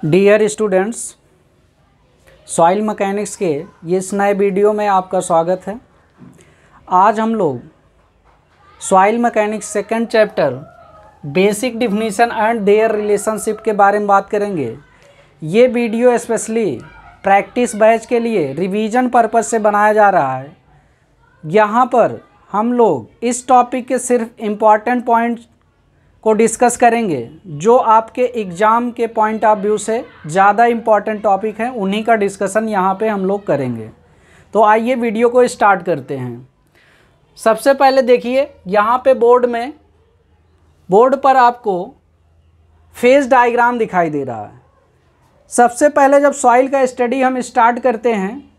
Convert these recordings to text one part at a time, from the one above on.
Dear students, soil mechanics के ये इस नए वीडियो में आपका स्वागत है। आज हम लोग soil mechanics second chapter basic definition and their relationship के बारे में बात करेंगे। ये वीडियो स्पेशली प्रैक्टिस बैच के लिए रिवीजन पर्पस से बनाया जा रहा है। यहाँ पर हम लोग इस टॉपिक के सिर्फ इम्पॉर्टेंट पॉइंट्स को डिस्कस करेंगे जो आपके एग्ज़ाम के पॉइंट ऑफ व्यू से ज़्यादा इम्पॉर्टेंट टॉपिक हैं, उन्हीं का डिस्कशन यहाँ पे हम लोग करेंगे। तो आइए वीडियो को स्टार्ट करते हैं। सबसे पहले देखिए, यहाँ पे बोर्ड पर आपको फेज डायग्राम दिखाई दे रहा है। सबसे पहले जब सॉइल का स्टडी हम स्टार्ट करते हैं,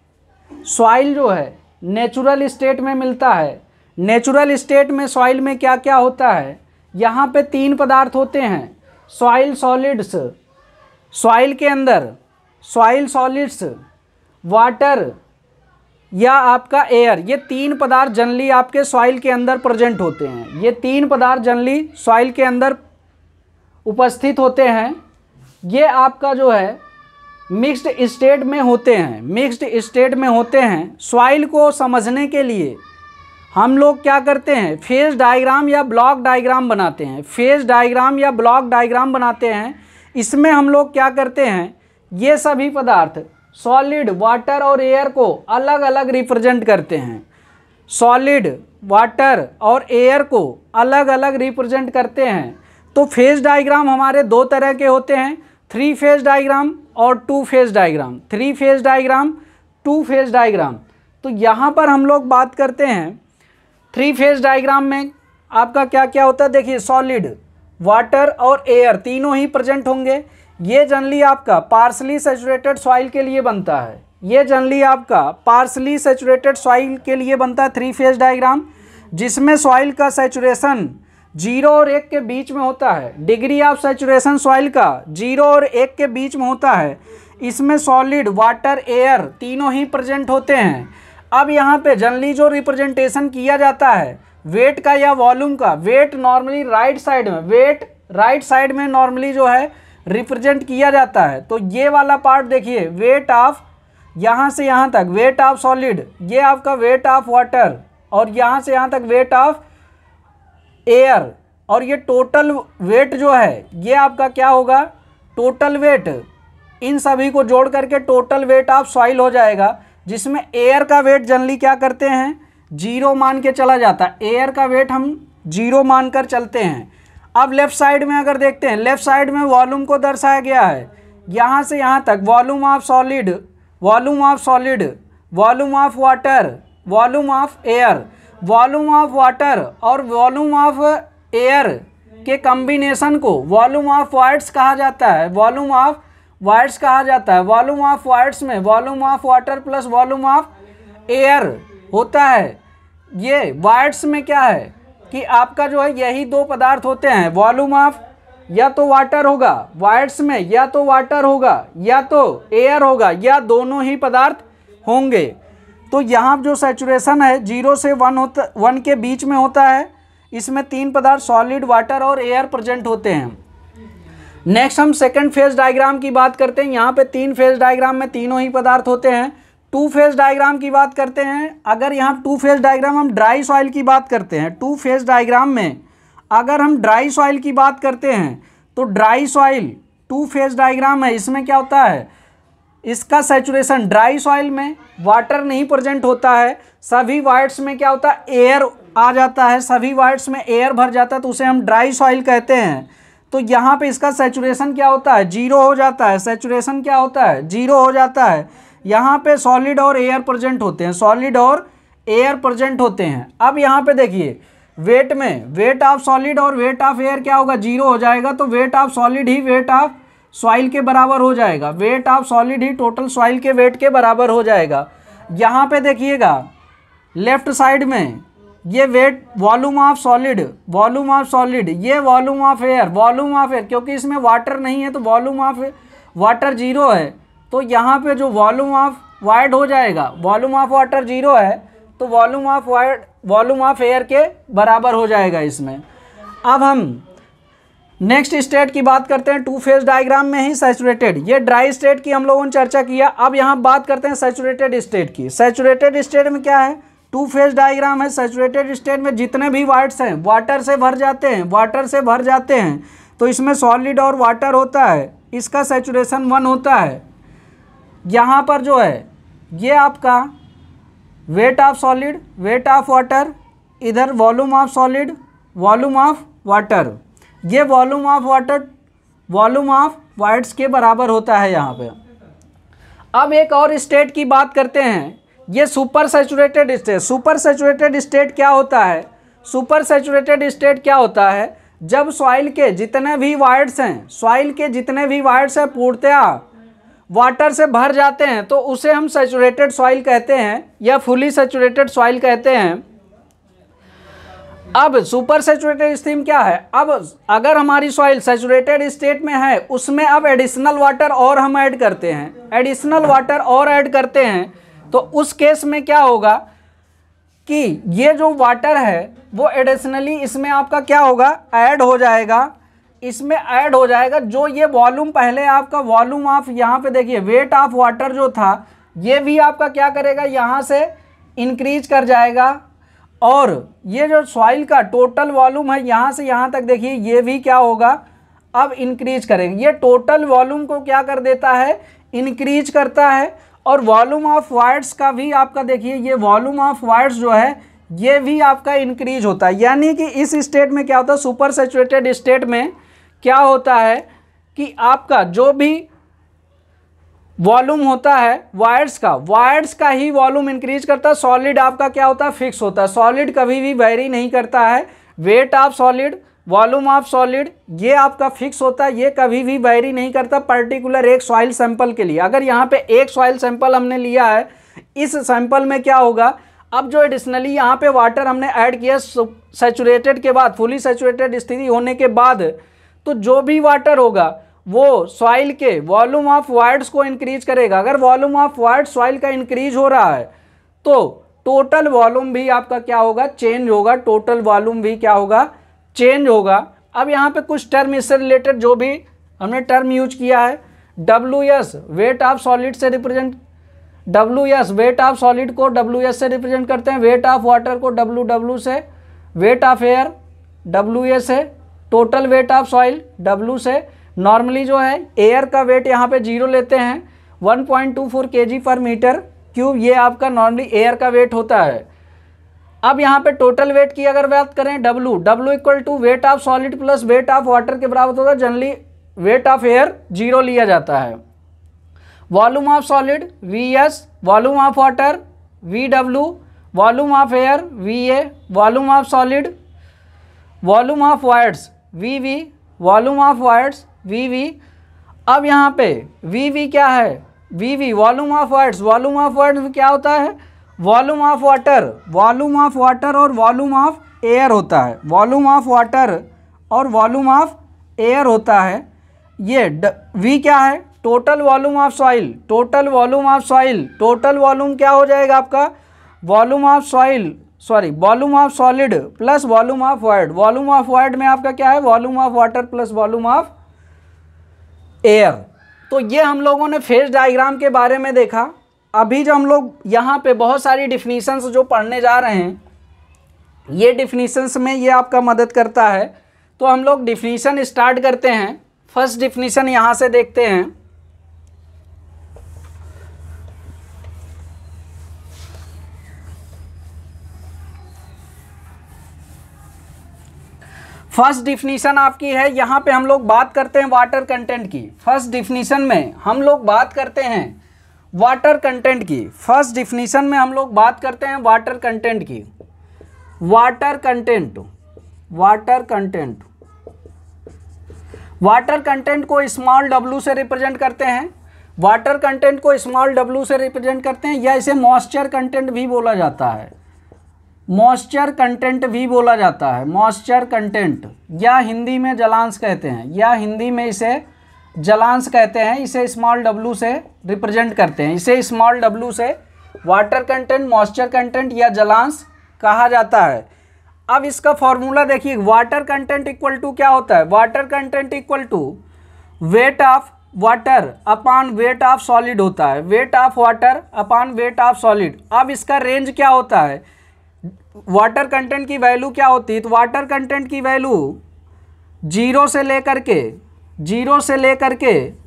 सॉइल जो है नेचुरल स्टेट में मिलता है। नेचुरल स्टेट में सॉइल में क्या क्या होता है, यहाँ पे तीन पदार्थ होते हैं। सॉइल सॉलिड्स, सॉइल के अंदर सॉइल सॉलिड्स, वाटर या आपका एयर, ये तीन पदार्थ जनरली आपके सॉइल के अंदर प्रेजेंट होते हैं। ये तीन पदार्थ जनरली सॉइल के अंदर उपस्थित होते हैं। ये आपका जो है मिक्स्ड स्टेट में होते हैं। मिक्स्ड स्टेट में होते हैं। सॉइल को समझने के लिए हम लोग क्या करते हैं, फेज डायग्राम या ब्लॉक डायग्राम बनाते हैं। फेज डायग्राम या ब्लॉक डायग्राम बनाते हैं। इसमें हम लोग क्या करते हैं, ये सभी पदार्थ सॉलिड, वाटर और एयर को अलग अलग रिप्रेजेंट करते हैं। सॉलिड, वाटर और एयर को अलग अलग रिप्रेजेंट करते हैं। तो फेज डायग्राम हमारे दो तरह के होते हैं, 3 फेज डायग्राम और 2 phase diagram. 3 phase diagram, 2 phase diagram. तो यहाँ पर हम लोग बात करते हैं 3 फेज डायग्राम में आपका क्या क्या होता है। देखिए, सॉलिड, वाटर और एयर तीनों ही प्रेजेंट होंगे। ये जनरली आपका पार्शली सैचुरेटेड सॉइल के लिए बनता है। ये जनरली आपका पार्शली सैचुरेटेड सॉइल के लिए बनता है 3 फेज डायग्राम, जिसमें सॉइल का सैचुरेशन 0 और 1 के बीच में होता है। डिग्री ऑफ सैचुरेशन सॉइल का 0 और 1 के बीच में होता है। इसमें सॉलिड, वाटर, एयर तीनों ही प्रेजेंट होते हैं। अब यहाँ पे जनरली जो रिप्रेजेंटेशन किया जाता है वेट का या वॉल्यूम का, वेट नॉर्मली राइट साइड में, वेट राइट साइड में नॉर्मली जो है रिप्रेजेंट किया जाता है। तो ये वाला पार्ट देखिए, वेट ऑफ यहाँ से यहाँ तक वेट ऑफ सॉलिड, ये आपका वेट ऑफ वाटर, और यहाँ से यहाँ तक वेट ऑफ एयर, और ये टोटल वेट जो है ये आपका क्या होगा, टोटल वेट। इन सभी को जोड़ करके टोटल वेट ऑफ सॉइल हो जाएगा, जिसमें एयर का वेट जनरली क्या करते हैं, 0 मान के चला जाता है। एयर का वेट हम 0 मान कर चलते हैं। अब लेफ़्ट साइड में अगर देखते हैं, लेफ़्ट साइड में वॉल्यूम को दर्शाया गया है। यहाँ से यहाँ तक volume of solid, volume of solid, volume of water, volume of air. Volume of water और वॉल्यूम ऑफ एयर के कम्बिनेशन को वॉल्यूम ऑफ वाइड्स कहा जाता है। वॉल्यूम ऑफ वाइड्स कहा जाता है। वॉल्यूम ऑफ वाइड्स में volume of water plus volume of air होता है। ये वाइड्स में क्या है कि आपका जो है यही दो पदार्थ होते हैं। वॉल्यूम ऑफ या तो वाटर होगा वाइड्स में, या तो वाटर होगा या तो एयर होगा, या दोनों ही पदार्थ होंगे। तो यहाँ जो सैचुरेशन है 0 से 1 के बीच में होता है। इसमें तीन पदार्थ सॉलिड, वाटर और एयर प्रेजेंट होते हैं। नेक्स्ट हम सेकंड फेज डायग्राम की बात करते हैं। यहाँ पे 3 फेज डायग्राम में तीनों ही पदार्थ होते हैं। 2 फेज डायग्राम की बात करते हैं। अगर यहाँ 2 फेज डायग्राम हम ड्राई सॉइल की बात करते हैं, 2 फेज डायग्राम में अगर हम ड्राई सॉइल की बात करते हैं तो ड्राई सॉइल 2 फेज डायग्राम है। इसमें क्या होता है, इसका सैचुरेशन ड्राई सॉइल में वाटर नहीं प्रेजेंट होता है। सभी वाइड्स में क्या होता है, एयर आ जाता है। सभी वाइड्स में एयर भर जाता है, तो उसे हम ड्राई सॉइल कहते हैं। तो यहाँ पे इसका सैचुरेशन क्या होता है, 0 हो जाता है। सैचुरेशन क्या होता है, 0 हो जाता है। यहाँ पे सॉलिड और एयर प्रेजेंट होते हैं। सॉलिड और एयर प्रेजेंट होते हैं। अब यहाँ पे देखिए, वेट में वेट ऑफ सॉलिड और वेट ऑफ एयर क्या होगा, 0 हो जाएगा। तो wait of solid he wait of soil के बराबर हो जाएगा। Wait of solid he total soil के वेट के बराबर हो जाएगा। यहाँ पे देखिएगा लेफ्ट साइड में ये weight volume of solid, volume of solid, ये volume of air, volume of air, क्योंकि इसमें वाटर नहीं है तो वॉल्यूम ऑफ वाटर 0 है। तो यहाँ पे जो वॉल्यूम ऑफ वाइड हो जाएगा, वॉल्यूम ऑफ वाटर 0 है तो volume of wide volume of air के बराबर हो जाएगा इसमें। अब हम नेक्स्ट स्टेट की बात करते हैं, टू फेज डायग्राम में ही सैचुरेटेड, ये ड्राई स्टेट की हम लोगों ने चर्चा किया। अब यहाँ बात करते हैं सैचुरेटेड स्टेट की। सैचुरेटेड स्टेट में क्या है, टू फेज डायग्राम है। सैचुरेटेड स्टेट में जितने भी वाइट्स हैं वाटर से भर जाते हैं, वाटर से भर जाते हैं, तो इसमें सॉलिड और वाटर होता है, इसका सैचुरेशन 1 होता है। यहाँ पर जो है ये आपका weight of solid, weight of water, इधर volume of solid, volume of water, ये volume of water volume of voids के बराबर होता है यहाँ पे। अब एक और स्टेट की बात करते हैं, ये super saturated state. Super saturated state क्या होता है, सुपर सैचुरेटेड स्टेट क्या होता है, जब सॉइल के जितने भी वाइट्स हैं, सॉइल के जितने भी वाइट्स हैं पूर्णतया वाटर से भर जाते हैं, तो उसे हम सैचुरेटेड सॉइल कहते हैं या फुली सैचुरेटेड सॉइल कहते हैं। अब सुपर सैचुरेटेड स्टेट क्या है, अब अगर हमारी सॉइल सैचुरेटेड स्टेट में है, उसमें अब एडिशनल वाटर और हम ऐड करते हैं, एडिशनल वाटर और ऐड करते हैं, तो उस केस में क्या होगा कि ये जो वाटर है वो एडिशनली इसमें आपका क्या होगा, ऐड हो जाएगा, इसमें ऐड हो जाएगा। जो ये वॉल्यूम पहले आपका वॉल्यूम ऑफ, यहाँ पे देखिए वेट ऑफ वाटर जो था, ये भी आपका क्या करेगा, यहाँ से इंक्रीज कर जाएगा। और ये जो सॉइल का टोटल वॉल्यूम है यहाँ से यहाँ तक देखिए, ये भी क्या होगा, अब इंक्रीज करेगा। ये टोटल वॉल्यूम को क्या कर देता है, इंक्रीज करता है। और वॉल्यूम ऑफ वाइट्स का भी आपका देखिए, ये वॉल्यूम ऑफ वाइट्स जो है ये भी आपका इंक्रीज होता है। यानी कि इस स्टेट में क्या होता है, सुपर सैचुरेटेड स्टेट में क्या होता है कि आपका जो भी वॉल्यूम होता है वाइट्स का ही वॉल्यूम इंक्रीज करता है। सॉलिड आपका क्या होता है, फिक्स होता है। सॉलिड कभी भी वेरी नहीं करता है। Weight of solid, volume of solid, ये आपका फिक्स होता है, ये कभी भी वेरी नहीं करता पर्टिकुलर एक सॉइल सैंपल के लिए। अगर यहाँ पे एक सॉइल सैंपल हमने लिया है, इस सैंपल में क्या होगा, अब जो एडिशनली यहाँ पे वाटर हमने ऐड किया सैचुरेटेड के बाद, फुली सैचुरेटेड स्थिति होने के बाद, तो जो भी वाटर होगा वो सॉइल के वॉल्यूम ऑफ वाइट्स को इंक्रीज करेगा। अगर वॉल्यूम ऑफ वाइट सॉइल का इंक्रीज हो रहा है तो टोटल वॉल्यूम भी आपका क्या होगा, चेंज होगा। टोटल वॉल्यूम भी क्या होगा, चेंज होगा। अब यहाँ पे कुछ टर्म इससे रिलेटेड जो भी हमने टर्म यूज किया है, WS वेट ऑफ सॉलिड से represent, WS wait of solid को WS से रिप्रेजेंट करते हैं, वेट ऑफ वाटर को WW से, वेट ऑफ एयर WA से, total weight of soil W से। नॉर्मली जो है एयर का वेट यहाँ पे 0 लेते हैं, 1.24 kg पर मीटर क्यूब, ये आपका नॉर्मली एयर का वेट होता है। अब यहाँ पे टोटल वेट की अगर बात करें, W equal to weight of solid plus weight of water के बराबर होता है। जनरली वेट ऑफ एयर 0 लिया जाता है। Volume of solid VS, volume of water VW, volume of air VA, volume of solid, volume of whites VV, volume of whites VV। अब यहाँ पे VV क्या है, VV volume of whites, volume of whites क्या होता है, volume of water, volume of water और volume of air होता है। वॉल्यूम ऑफ वाटर और वॉल्यूम ऑफ एयर होता है। ये V क्या है, total volume of soil, total volume of soil, total volume क्या हो जाएगा आपका, volume of soil volume of solid plus volume of wide. Volume of wide में आपका क्या है, volume of water plus volume of air. तो ये हम लोगों ने फेज डायग्राम के बारे में देखा। अभी जो हम लोग यहाँ पे बहुत सारी डिफिनीशंस जो पढ़ने जा रहे हैं, ये डिफिनीशंस में ये आपका मदद करता है। तो हम लोग डिफिनीशन स्टार्ट करते हैं। फर्स्ट डिफिनीशन यहाँ से देखते हैं। फर्स्ट डिफिनीशन आपकी है, यहाँ पे हम लोग बात करते हैं वाटर कंटेंट की। फर्स्ट डिफिनीशन में हम लोग बात करते हैं वाटर कंटेंट की। फर्स्ट डिफिनीशन में हम लोग बात करते हैं वाटर कंटेंट की। Water content, water content, water content को स्मॉल w से रिप्रेजेंट करते हैं। वाटर कंटेंट को स्मॉल w से रिप्रेजेंट करते हैं, या इसे मॉइस्चर कंटेंट भी बोला जाता है। मॉइस्चर कंटेंट भी बोला जाता है, मॉइस्चर कंटेंट, या हिंदी में जलांश कहते हैं, या हिंदी में इसे जलांश कहते हैं। इसे स्मॉल w से रिप्रेजेंट करते हैं। इसे स्मॉल w से वाटर कंटेंट, मॉइस्चर कंटेंट या जलांश कहा जाता है। अब इसका फॉर्मूला देखिए, वाटर कंटेंट इक्वल टू क्या होता है, water content equal to weight of water upon weight of solid होता है, weight of water upon weight of solid. अब इसका रेंज क्या होता है, वाटर कंटेंट की वैल्यू क्या होती है, तो वाटर कंटेंट की वैल्यू जीरो से लेकर के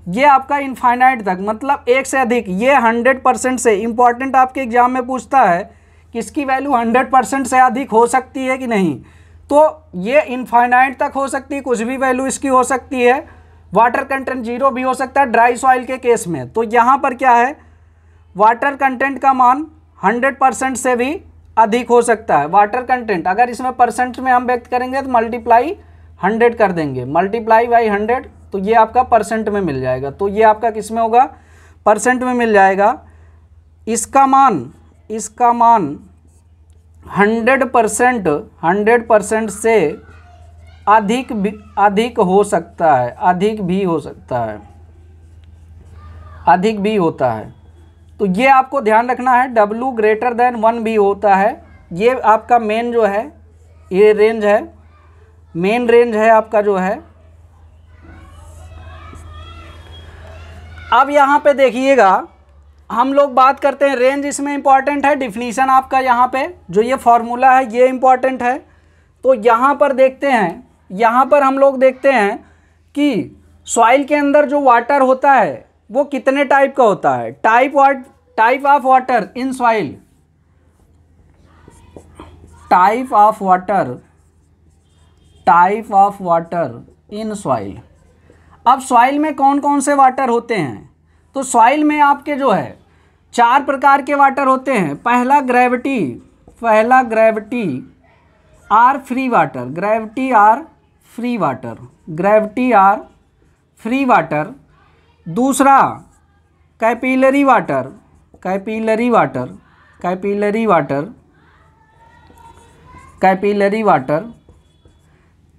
ये आपका इनफाइनाइट तक, मतलब एक से अधिक, ये 100% से इंपॉर्टेंट आपके एग्जाम में पूछता है कि इसकी वैल्यू 100% से अधिक हो सकती है कि नहीं, तो ये इनफाइनाइट तक हो सकती है, कुछ भी वैल्यू इसकी हो सकती है। वाटर कंटेंट जीरो भी हो सकता है ड्राई सॉइल के केस में। तो यहाँ पर क्या है, वाटर कंटेंट का मान 100% से भी अधिक हो सकता है। वाटर कंटेंट अगर इसमें परसेंट में हम व्यक्त करेंगे तो मल्टीप्लाई 100 कर देंगे, मल्टीप्लाई बाई 100, तो ये आपका परसेंट में मिल जाएगा। तो ये आपका किस में होगा, परसेंट में मिल जाएगा। इसका मान 100% से अधिक हो सकता है, अधिक भी होता है। तो ये आपको ध्यान रखना है, W ग्रेटर देन 1 भी होता है। ये आपका मेन जो है, ये रेंज है, मेन रेंज है आपका जो है। अब यहाँ पे देखिएगा, हम लोग बात करते हैं रेंज, इसमें इंपॉर्टेंट है डिफिनीशन आपका, यहाँ पे जो ये फॉर्मूला है ये इंपॉर्टेंट है। तो यहाँ पर देखते हैं, यहाँ पर हम लोग देखते हैं कि सॉइल के अंदर जो वाटर होता है वो कितने टाइप का होता है, type of water in soil, type of water in soil. अब सॉइल में कौन कौन से वाटर होते हैं, तो सॉइल में आपके जो है 4 प्रकार के वाटर होते हैं। पहला ग्रेविटी आर फ्री वाटर, दूसरा कैपिलरी वाटर,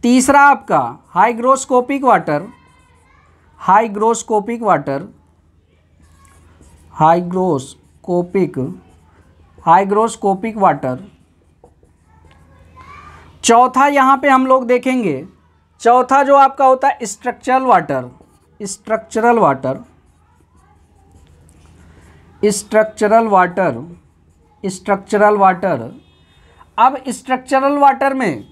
तीसरा आपका हाइग्रोस्कोपिक वाटर, चौथा यहाँ पे हम लोग देखेंगे, चौथा जो आपका होता है स्ट्रक्चरल वाटर। अब स्ट्रक्चरल वाटर में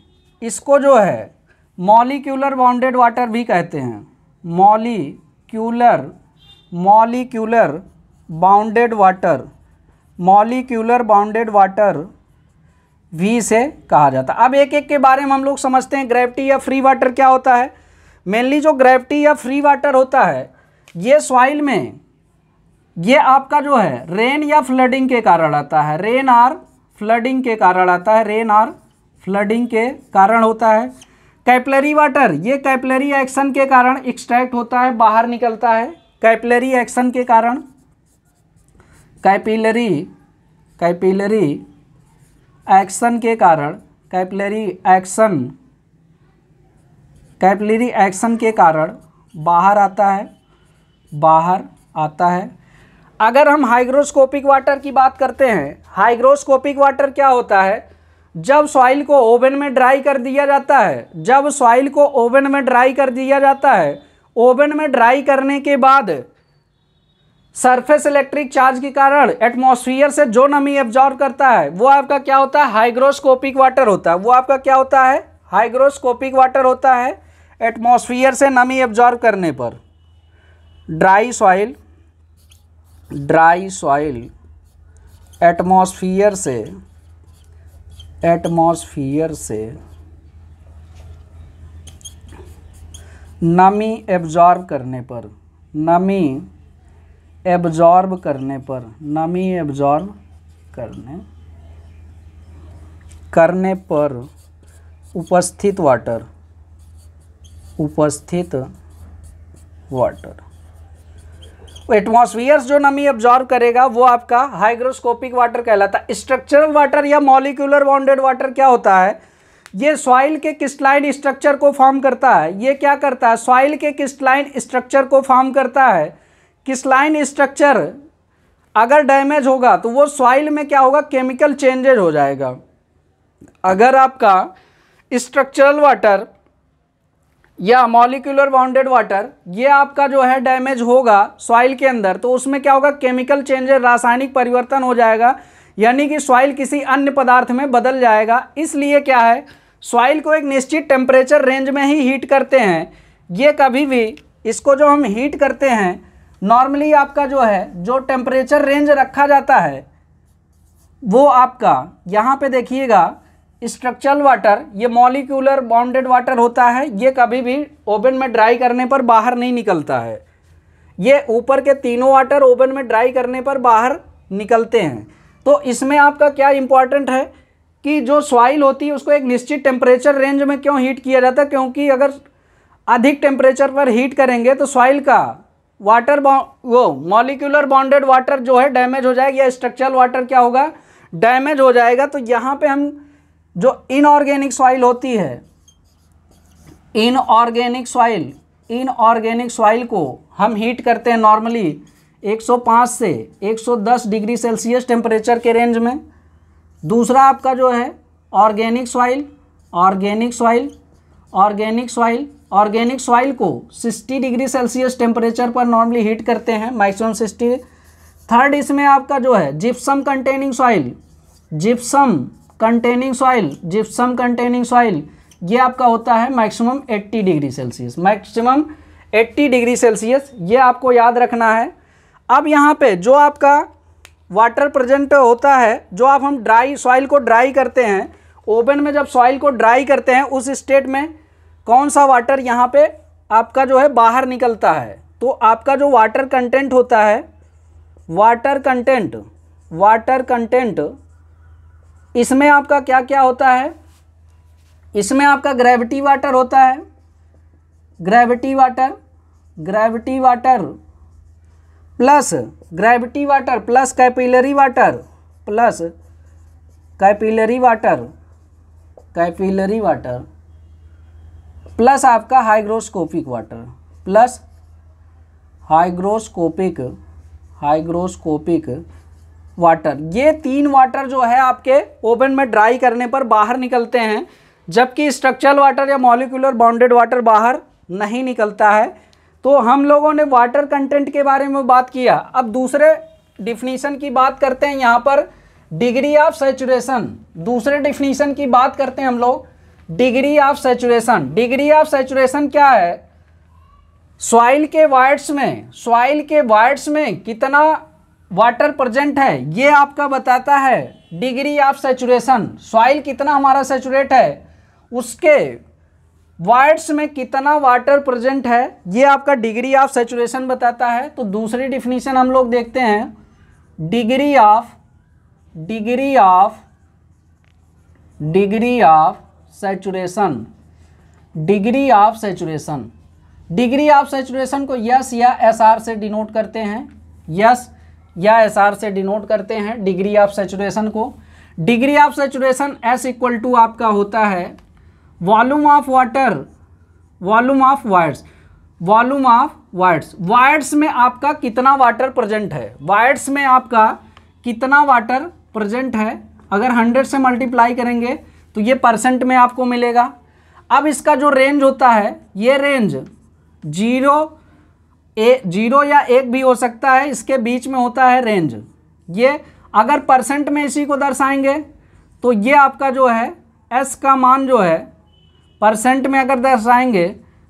इसको जो है मॉलिक्यूलर बाउंडेड वाटर भी कहते हैं, मॉलिक्यूलर बाउंडेड वाटर भी से कहा जाता है। अब एक एक के बारे में हम लोग समझते हैं। ग्रेविटी या फ्री वाटर क्या होता है, मेनली जो ग्रेविटी या फ्री वाटर होता है ये सॉइल में, ये आपका जो है रेन या फ्लडिंग के कारण आता है, रेन आर फ्लडिंग के कारण होता है। कैपिलरी वाटर, ये कैपिलरी एक्शन के कारण एक्सट्रैक्ट होता है, बाहर निकलता है, कैपिलरी एक्शन के कारण, कैपिलरी एक्शन के कारण बाहर आता है। अगर हम हाइग्रोस्कोपिक वाटर की बात करते हैं, हाइग्रोस्कोपिक वाटर क्या होता है, जब सॉइल को ओवन में ड्राई कर दिया जाता है, ओवन में ड्राई करने के बाद सरफेस इलेक्ट्रिक चार्ज के कारण एटमॉस्फेयर से जो नमी एब्जॉर्ब करता है वो आपका क्या होता है, हाइग्रोस्कोपिक वाटर होता है। एटमॉस्फेयर से नमी एब्जॉर्ब करने पर ड्राई सॉइल एटमॉस्फेयर से नमी एब्जॉर्ब करने पर उपस्थित वाटर एटमॉस्फेयर जो नमी एब्जॉर्ब करेगा वो आपका हाइग्रोस्कोपिक वाटर कहलाता है। स्ट्रक्चरल वाटर या मॉलिक्यूलर बाउंडेड वाटर क्या होता है, ये सॉइल के क्रिस्टलाइन स्ट्रक्चर को फॉर्म करता है। ये क्या करता है, सॉइल के क्रिस्टलाइन स्ट्रक्चर को फॉर्म करता है। क्रिस्टलाइन स्ट्रक्चर अगर डैमेज होगा तो वो सॉइल में क्या होगा, केमिकल चेंजेज हो जाएगा। अगर आपका स्ट्रक्चरल वाटर या मॉलिक्यूलर बाउंडेड वाटर ये आपका जो है डैमेज होगा सॉइल के अंदर, तो उसमें क्या होगा, केमिकल चेंजेस, रासायनिक परिवर्तन हो जाएगा, यानी कि सॉइल किसी अन्य पदार्थ में बदल जाएगा। इसलिए क्या है, सॉइल को एक निश्चित टेम्परेचर रेंज में ही हीट करते हैं। ये कभी भी इसको जो हम हीट करते हैं नॉर्मली आपका जो है जो टेम्परेचर रेंज रखा जाता है वो आपका यहाँ पे देखिएगा स्ट्रक्चरल वाटर, ये मॉलिक्यूलर बाउंडेड वाटर होता है, ये कभी भी ओवन में ड्राई करने पर बाहर नहीं निकलता है। ये ऊपर के तीनों वाटर ओवन में ड्राई करने पर बाहर निकलते हैं। तो इसमें आपका क्या इंपॉर्टेंट है कि जो सॉइल होती है उसको एक निश्चित टेम्परेचर रेंज में क्यों हीट किया जाता है, क्योंकि अगर अधिक टेम्परेचर पर हीट करेंगे तो सॉइल का वाटर वो मॉलिक्यूलर बाउंडेड वाटर जो है डैमेज हो जाएगा, या स्ट्रक्चरल वाटर क्या होगा, डैमेज हो जाएगा। तो यहाँ पे हम जो इनऑर्गेनिक सॉइल होती है, इनऑर्गेनिक सॉइल को हम हीट करते हैं नॉर्मली 105 से 110 डिग्री सेल्सियस टेम्परेचर के रेंज में। दूसरा आपका जो है ऑर्गेनिक सॉइल को 60 डिग्री सेल्सियस टेम्परेचर पर नॉर्मली हीट करते हैं, मैक्सिमम 60। थर्ड इसमें आपका जो है जिप्सम कंटेनिंग सॉइल ये आपका होता है मैक्सिमम 80 डिग्री सेल्सियस, ये आपको याद रखना है। अब यहाँ पे जो आपका वाटर प्रेजेंट होता है, जो आप हम सॉइल को ड्राई करते हैं ओवन में, जब सॉइल को ड्राई करते हैं उस स्टेट में कौन सा वाटर यहाँ पे आपका जो है बाहर निकलता है। तो आपका जो वाटर कंटेंट होता है, वाटर कंटेंट इसमें आपका क्या क्या होता है, इसमें आपका ग्रेविटी वाटर होता है, gravity water plus capillary water plus आपका हाइग्रोस्कोपिक वाटर। ये तीन वाटर जो है आपके ओवन में ड्राई करने पर बाहर निकलते हैं, जबकि स्ट्रक्चरल वाटर या मॉलिक्यूलर बाउंडेड वाटर बाहर नहीं निकलता है। तो हम लोगों ने वाटर कंटेंट के बारे में बात किया। अब दूसरे डिफिनीशन की बात करते हैं, यहाँ पर डिग्री ऑफ सैचुरेशन, दूसरे डिफिनीशन की बात करते हैं हम लोग, डिग्री ऑफ सैचुरेशन क्या है, सॉइल के वाइड्स में कितना वाटर प्रेजेंट है ये आपका बताता है डिग्री ऑफ सैचुरेशन। सॉइल कितना हमारा सैचुरेट है, उसके वाइड्स में कितना वाटर प्रेजेंट है, ये आपका डिग्री ऑफ सैचुरेशन बताता है। तो दूसरी डिफिनीशन हम लोग देखते हैं, डिग्री ऑफ सैचुरेशन को यस या एसआर से डिनोट करते हैं, यस या एसआर से डिनोट करते हैं डिग्री ऑफ सैचुरेशन को। Degree of saturation S equal to आपका होता है वॉल्यूम ऑफ वाइड्स में आपका कितना वाटर प्रेजेंट है, वाइड्स में आपका कितना वाटर प्रेजेंट है। अगर 100 से मल्टीप्लाई करेंगे तो ये परसेंट में आपको मिलेगा। अब इसका जो रेंज होता है, ये रेंज 0 या 1 भी हो सकता है, इसके बीच में होता है रेंज। ये अगर परसेंट में इसी को दर्शाएंगे तो ये आपका जो है एस का मान जो है परसेंट में अगर दर्शाएंगे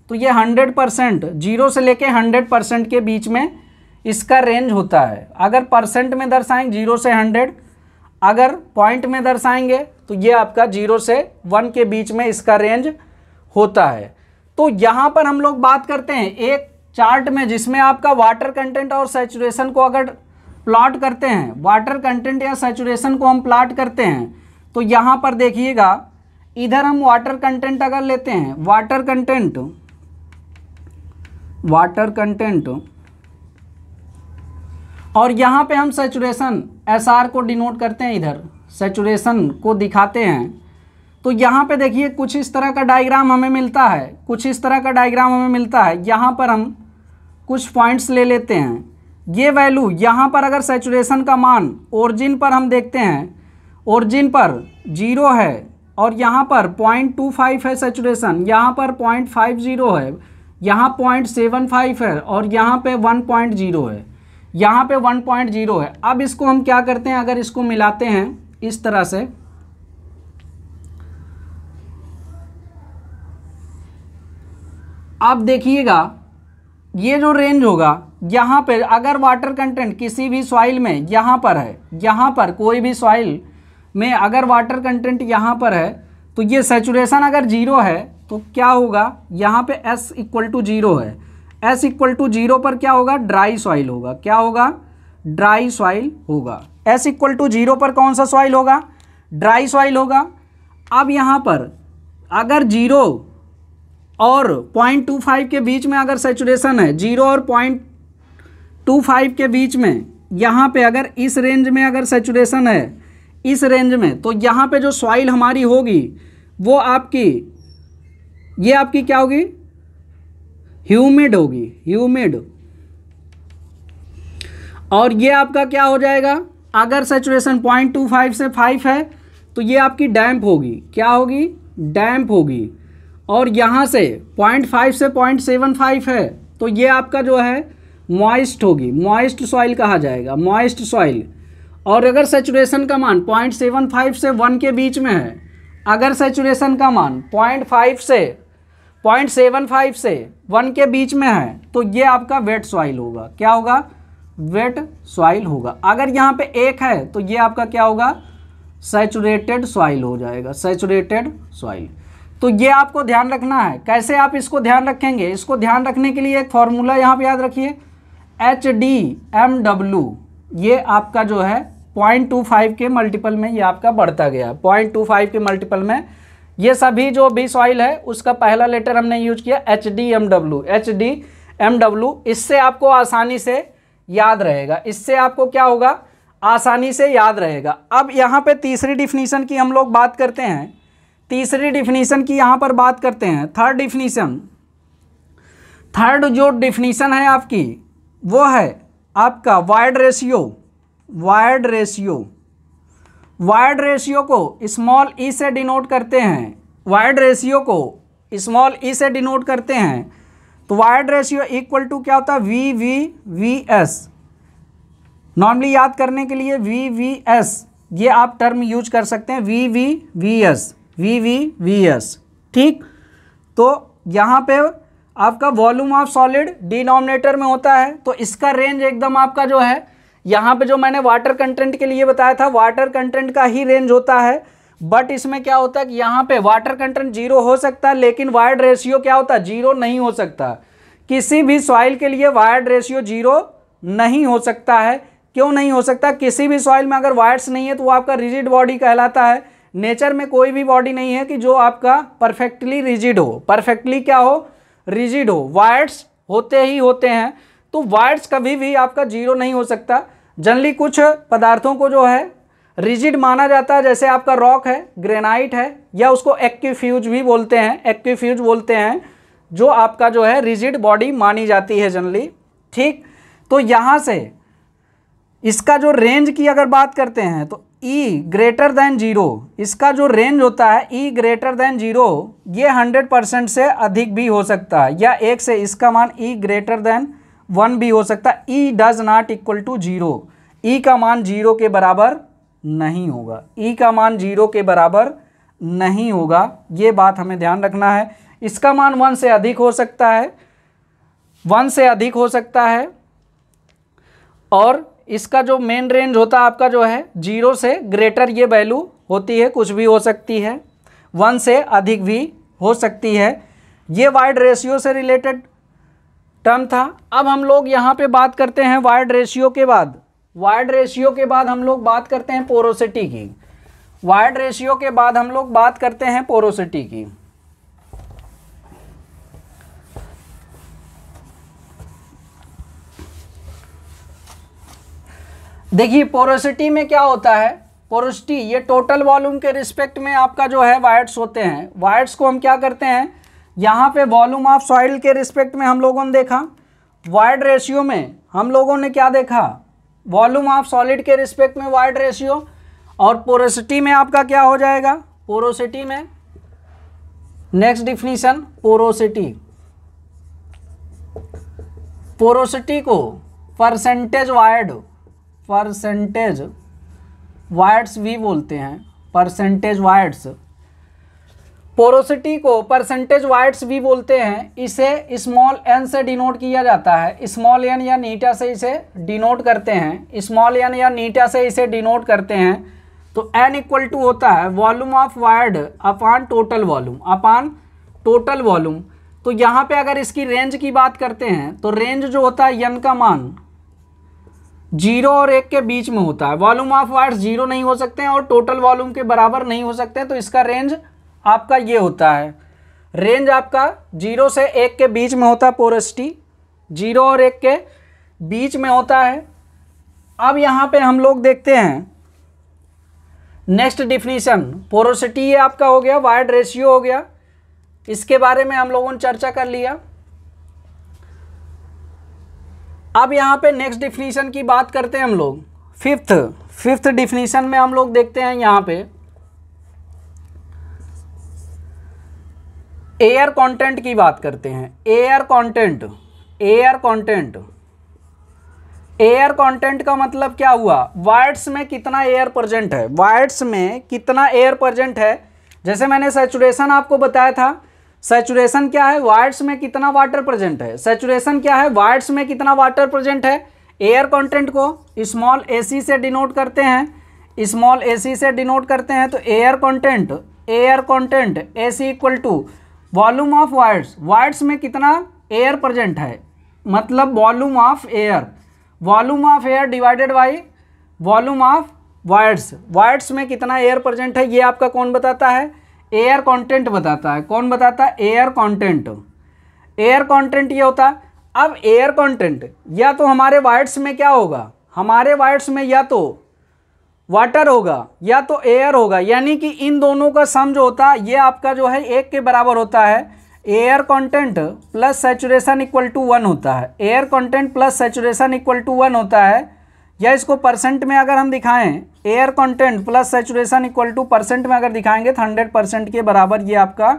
तो ये 100%, 0 से लेके 100% के बीच में इसका रेंज होता है। अगर परसेंट में दर्शाएंगे 0 से 100, अगर पॉइंट में दर्शाएंगे तो ये आपका 0 से 1 के बीच में इसका रेंज होता है। तो यहाँ पर हम लोग बात करते हैं एक चार्ट में जिसमें आपका वाटर कंटेंट और सैचुरेशन को अगर प्लॉट करते हैं, वाटर कंटेंट या सैचुरेशन को हम प्लॉट करते हैं, तो यहाँ पर देखिएगा इधर हम वाटर कंटेंट अगर लेते हैं, वाटर कंटेंट और यहाँ पे हम सैचुरेशन एसआर को डिनोट करते हैं, इधर सैचुरेशन को दिखाते हैं। तो यहाँ पे देखिए कुछ इस तरह का डायग्राम हमें मिलता है, यहाँ पर हम कुछ पॉइंट्स ले लेते हैं। ये वैल्यू यहाँ पर अगर सैचुरेशन का मान ओरिजिन पर हम देखते हैं, ओरिजिन पर 0 है, और यहाँ पर 0.25 है सैचुरेशन, यहाँ पर 0.50 है, यहाँ 0.75 है और यहाँ पे 1.0 है, यहाँ पे 1.0 है। अब इसको हम क्या करते हैं, अगर इसको मिलाते हैं इस तरह से, आप देखिएगा ये जो रेंज होगा, यहाँ पे अगर वाटर कंटेंट किसी भी सॉइल में यहाँ पर है, यहाँ पर कोई भी सॉइल में अगर वाटर कंटेंट यहाँ पर है तो ये सैचुरेशन अगर 0 है तो क्या होगा, यहाँ पे S इक्वल टू 0 है, S इक्वल टू 0 पर क्या होगा, ड्राई सॉइल होगा। क्या होगा, ड्राई सॉइल होगा। S इक्वल टू 0 पर कौन सा सॉइल होगा, ड्राई सॉइल होगा। अब यहाँ पर अगर 0 और 0.25 के बीच में अगर सैचुरेशन है, 0 और 0.25 के बीच में, यहाँ पे अगर इस रेंज में अगर सैचुरेशन है, इस रेंज में, तो यहाँ पे जो सॉइल हमारी होगी वो आपकी, ये आपकी क्या होगी, ह्यूमिड होगी, ह्यूमिड। और ये आपका क्या हो जाएगा, अगर सैचुरेशन 0.25 से 5 है तो ये आपकी डैम्प होगी। क्या होगी, डैम्प होगी। और यहाँ से 0.5 से 0.75 है तो ये आपका जो है मॉइस्ट होगी, मॉइस्ट सॉइल कहा जाएगा, मॉइस्ट सॉइल। और अगर सैचुरेशन का मान 0.75 से 1 के बीच में है, अगर सैचुरेशन का मान 0.75 से 1 के बीच में है तो ये आपका वेट सॉइल होगा। क्या होगा, वेट सॉइल होगा। अगर यहाँ पे 1 है तो ये आपका क्या होगा, सैचुरेटेड सॉइल हो जाएगा, सैचुरेटेड सॉइल। तो ये आपको ध्यान रखना है। कैसे आप इसको ध्यान रखेंगे, इसको ध्यान रखने के लिए एक फॉर्मूला यहाँ पे याद रखिए, HDMW। ये आपका जो है 0.25 के मल्टीपल में ये आपका बढ़ता गया, 0.25 के मल्टीपल में ये सभी जो भी सॉइल है उसका पहला लेटर हमने यूज किया HDMW, HDMW। इससे आपको आसानी से याद रहेगा, इससे आपको क्या होगा, आसानी से याद रहेगा। अब यहाँ पे तीसरी डिफिनीशन की हम लोग बात करते हैं, तीसरी डिफिनीशन की यहाँ पर बात करते हैं। थर्ड डिफिनीशन, थर्ड जो डिफिनीशन है आपकी वो है आपका wired ratio. Wired ratio, wired ratio को स्मॉल ई से डिनोट करते हैं, वायर्ड रेशियो को स्मॉल ई से डिनोट करते हैं। तो वायर्ड रेशियो इक्वल टू क्या होता है, VVVS। नॉर्मली याद करने के लिए VVS ये आप टर्म यूज कर सकते हैं, VVVS, VVVS। ठीक, तो यहाँ पे आपका वॉल्यूम ऑफ सॉलिड डिनोमिनेटर में होता है, तो इसका रेंज एकदम आपका जो है, यहाँ पे जो मैंने वाटर कंटेंट के लिए बताया था, वाटर कंटेंट का ही रेंज होता है। बट इसमें क्या होता है कि यहाँ पे वाटर कंटेंट 0 हो सकता है, लेकिन वायर्ड रेशियो क्या होता है, 0 नहीं हो सकता। किसी भी सॉइल के लिए वायर्ड रेशियो 0 नहीं हो सकता है। क्यों नहीं हो सकता, किसी भी सॉइल में अगर वायर्ड्स नहीं है तो वो आपका रिजिड बॉडी कहलाता है। नेचर में कोई भी बॉडी नहीं है कि जो आपका परफेक्टली रिजिड हो, परफेक्टली क्या हो, रिजिड हो। वायर्ड्स होते ही होते हैं, तो वायर्ड्स कभी भी आपका 0 नहीं हो सकता। जनरली कुछ पदार्थों को जो है रिजिड माना जाता है, जैसे आपका रॉक है, ग्रेनाइट है, या उसको एक्विफ्यूज भी बोलते हैं, एक्विफ्यूज बोलते हैं, जो आपका जो है रिजिड बॉडी मानी जाती है जनरली। ठीक, तो यहाँ से इसका जो रेंज की अगर बात करते हैं तो E ग्रेटर देन 0, इसका जो रेंज होता है E ग्रेटर देन 0, ये 100% से अधिक भी हो सकता है, या 1 से इसका मान E ग्रेटर देन 1 भी हो सकता है। E does not equal to 0, E का मान 0 के बराबर नहीं होगा, E का मान 0 के बराबर नहीं होगा, ये बात हमें ध्यान रखना है। इसका मान 1 से अधिक हो सकता है, 1 से अधिक हो सकता है, और इसका जो मेन रेंज होता है आपका जो है 0 से ग्रेटर ये वैल्यू होती है, कुछ भी हो सकती है, 1 से अधिक भी हो सकती है। ये वायर्ड रेशियो से रिलेटेड टर्म था। अब हम लोग यहाँ पे बात करते हैं वायर्ड रेशियो के बाद, वायर्ड रेशियो के बाद हम लोग बात करते हैं पोरोसिटी की। वायर्ड रेशियो के बाद हम लोग बात करते हैं पोरोसिटी की। देखिए पोरोसिटी में क्या होता है, पोरोसिटी ये टोटल वॉल्यूम के रिस्पेक्ट में आपका जो है वायर्ड्स होते हैं। वायर्ड्स को हम क्या करते हैं, यहाँ पे वॉल्यूम ऑफ सॉइल के रिस्पेक्ट में हम लोगों ने देखा, वायर्ड रेशियो में हम लोगों ने क्या देखा, वॉल्यूम ऑफ सॉलिड के रिस्पेक्ट में वायर्ड रेशियो, और पोरोसिटी में आपका क्या हो जाएगा, पोरोसिटी में नेक्स्ट डिफिनीशन पोरोसिटी, पोरोसिटी को परसेंटेज वायर्ड्स भी बोलते हैं, परसेंटेज वायर्ड्स। पोरोसिटी को परसेंटेज वायर्ड्स भी बोलते हैं। इसे स्मॉल n से डिनोट किया जाता है, स्मॉल n या नीटा से इसे डिनोट करते हैं, स्मॉल n या नीटा से इसे डिनोट करते हैं। तो n इक्वल टू होता है volume of void upon total volume. तो यहाँ पे अगर इसकी रेंज की बात करते हैं तो रेंज जो होता है n का मान 0 और 1 के बीच में होता है। वॉल्यूम ऑफ वायर्स 0 नहीं हो सकते हैं और टोटल वॉल्यूम के बराबर नहीं हो सकते हैं, तो इसका रेंज आपका ये होता है, रेंज आपका 0 से 1 के बीच में होता है। पोरोसिटी 0 और 1 के बीच में होता है। अब यहाँ पे हम लोग देखते हैं नेक्स्ट डिफिनीशन, पोरोसिटी ये आपका हो गया, वायर्ड रेशियो हो गया, इसके बारे में हम लोगों ने चर्चा कर लिया। अब यहाँ पे नेक्स्ट डिफिनीशन की बात करते हैं हम लोग। फिफ्थ डिफिनीशन में हम लोग देखते हैं यहाँ पे एयर कंटेंट की बात करते हैं। एयर कंटेंट का मतलब क्या हुआ, वायर्ड्स में कितना एयर प्रेजेंट है। जैसे मैंने सैचुरेशन आपको बताया था, सैचुरेशन क्या है, वायर्ड्स में कितना वाटर प्रेजेंट है। सैचुरेशन क्या है, वायर्ड्स में कितना वाटर प्रेजेंट है। एयर कंटेंट को स्मॉल ac से डिनोट करते हैं, तो air content AC equal to volume of voids में कितना एयर प्रेजेंट है, मतलब volume of air divided by volume of voids में कितना एयर प्रेजेंट है, ये आपका कौन बताता है, एयर कंटेंट बताता है। कौन बताता है, एयर कंटेंट ये होता है। अब एयर कंटेंट या तो हमारे वायर्ड्स में क्या होगा, हमारे वायर्ड्स में या तो वाटर होगा या तो एयर होगा, यानी कि इन दोनों का सम जो होता है ये आपका जो है 1 के बराबर होता है। Air content plus saturation equal to 1 होता है। Air content plus saturation equal to 1 होता है, या इसको परसेंट में अगर हम दिखाएं, air content plus saturation equal two percent में अगर दिखाएंगे तो 100% के बराबर ये आपका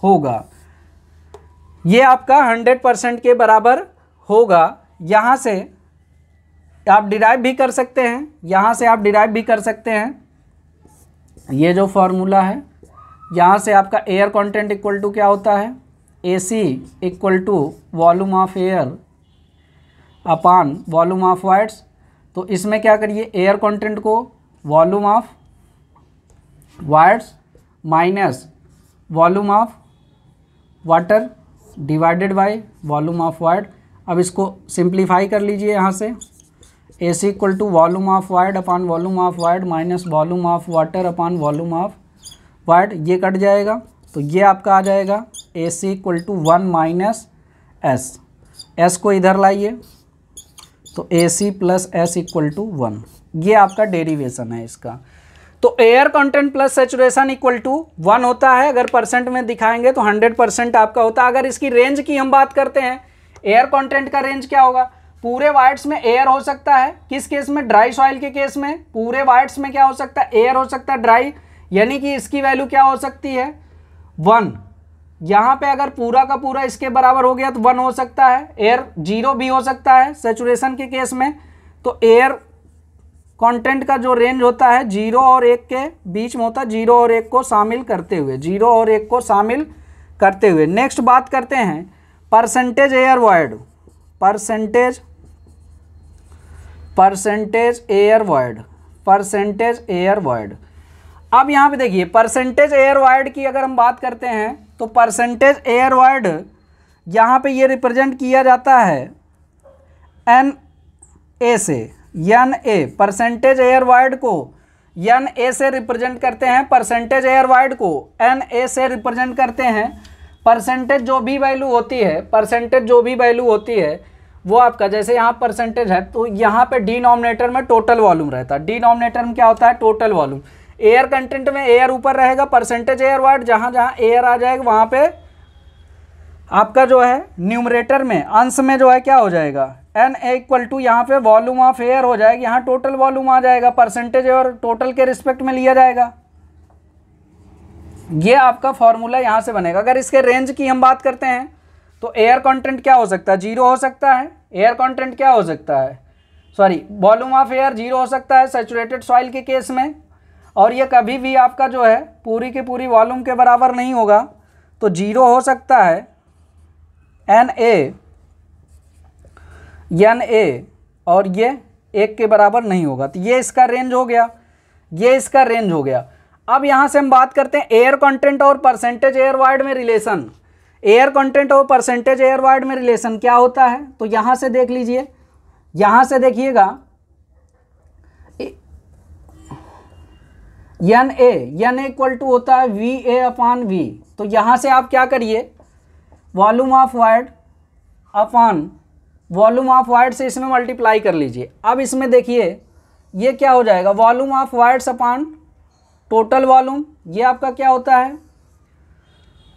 होगा, ये आपका 100% के बराबर होगा। यहाँ से आप डिराइव भी कर सकते हैं, ये जो फॉर्मूला है, यहाँ से आपका एयर कंटेंट इक्वल टू क्या होता है, AC equal to volume of air upon volume of voids. तो इसमें क्या करिए, एयर कंटेंट को volume of voids minus volume of water divided by volume of void. अब इसको सिंप्लीफाई कर लीजिए, यहाँ से AC equal to volume of void upon volume of void minus volume of water upon volume of void, ये cut जाएगा तो ये आपका आ जाएगा AC equal to 1 minus S को इधर लाइए तो AC plus S equal to 1, ये आपका डेरिवेशन है इसका। तो air content plus saturation equal to 1 होता है, अगर परसेंट में दिखाएंगे तो 100% आपका होता है। अगर इसकी रेंज की हम बात करते हैं, एयर कंटेंट का रेंज क्या होगा, पूरे वायर्ड्स में एयर हो सकता है, किस केस में, ड्राई सॉइल के केस में पूरे वायर्ड्स में क्या हो सकता है, एयर हो सकता है ड्राई, यानी कि इसकी वैल्यू क्या हो सकती है 1। यहाँ पे अगर पूरा का पूरा इसके बराबर हो गया तो 1 हो सकता है, एयर 0 भी हो सकता है सैचुरेशन के केस में। तो एयर कंटेंट का जो रेंज होता है 0 और 1 के बीच में होता है, 0 और 1 को शामिल करते हुए। नेक्स्ट बात करते हैं परसेंटेज एयर वॉइड। अब यहाँ पे देखिए परसेंटेज एयर वॉइड की अगर हम बात करते हैं तो परसेंटेज एयर वॉइड यहाँ पे ये रिप्रेजेंट किया जाता है NA से, NA परसेंटेज एयर वॉइड को NA से रिप्रेजेंट करते हैं, परसेंटेज एयर वॉइड को NA से रिप्रेजेंट करते हैं। परसेंटेज जो भी वैल्यू होती है वो आपका, जैसे यहाँ परसेंटेज है तो यहाँ पे डिनोमिनेटर में टोटल वॉल्यूम रहता है। डिनोमिनेटर में क्या होता है, टोटल वॉल्यूम। एयर कंटेंट में एयर ऊपर रहेगा, परसेंटेज एयर वॉइड जहाँ जहाँ एयर आ जाएगा वहाँ पे आपका जो है न्यूमरेटर में, अंश में जो है क्या हो जाएगा, NA इक्वल टू यहाँ पे वॉल्यूम ऑफ एयर हो जाएगा, यहाँ टोटल वॉल्यूम आ जाएगा, परसेंटेज और टोटल के रिस्पेक्ट में लिया जाएगा। ये आपका फॉर्मूला यहाँ से बनेगा। अगर इसके रेंज की हम बात करते हैं तो एयर कंटेंट क्या हो सकता है, 0 हो सकता है। एयर कंटेंट क्या हो सकता है, सॉरी वॉल्यूम ऑफ एयर 0 हो सकता है सैचुरेटेड सॉइल के केस में, और ये कभी भी आपका जो है पूरी की पूरी वॉल्यूम के बराबर नहीं होगा, तो 0 हो सकता है NA और ये 1 के बराबर नहीं होगा। तो ये इसका रेंज हो गया, ये इसका रेंज हो गया। अब यहाँ से हम बात करते हैं एयर कंटेंट और परसेंटेज एयर वॉइड में रिलेशन। एयर कंटेंट और परसेंटेज एयर वॉइड में रिलेशन क्या होता है, तो यहाँ से देख लीजिए, यहाँ से देखिएगा NA इक्वल टू होता है VA/V। तो यहाँ से आप क्या करिए, volume of void upon volume of void से इसमें मल्टीप्लाई कर लीजिए। अब इसमें देखिए ये क्या हो जाएगा, volume of voids upon total volume, ये आपका क्या होता है,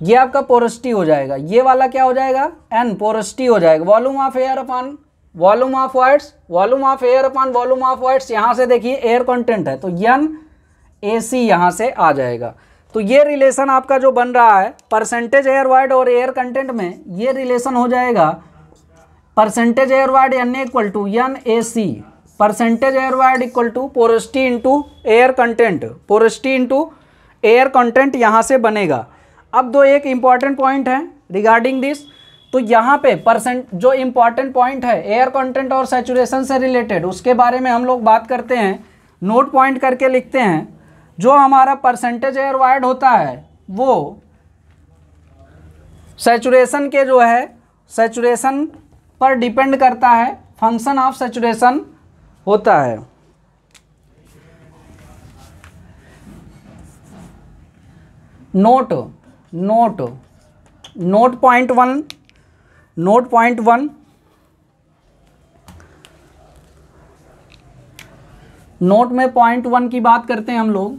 ये आपका पोरोसिटी हो जाएगा। ये वाला क्या हो जाएगा, N पोरोसिटी हो जाएगा। Volume of air upon volume of voids, volume of air upon volume of voids, यहाँ से देखिए एयर कंटेंट है तो NAC यहाँ से आ जाएगा। तो ये रिलेशन आपका जो बन रहा है परसेंटेज एयर वॉइड और एयर कंटेंट में, ये रिलेशन हो जाएगा percentage air void NA equal to NAC, percentage air void equal to porosity into air content, porosity into air content यहाँ से बनेगा। अब दो एक इम्पॉर्टेंट पॉइंट है रिगार्डिंग दिस, तो यहाँ पे जो इम्पॉर्टेंट पॉइंट है एयर कंटेंट और सैचुरेशन से रिलेटेड, उसके बारे में हम लोग बात करते हैं, नोट पॉइंट करके लिखते हैं। जो हमारा परसेंटेज एयर वॉइड होता है वो सैचुरेशन के जो है सैचुरेशन पर डिपेंड करता है, फंक्शन ऑफ सैचुरेशन होता है। नोट पॉइंट वन, नोट में पॉइंट 1 की बात करते हैं हम लोग।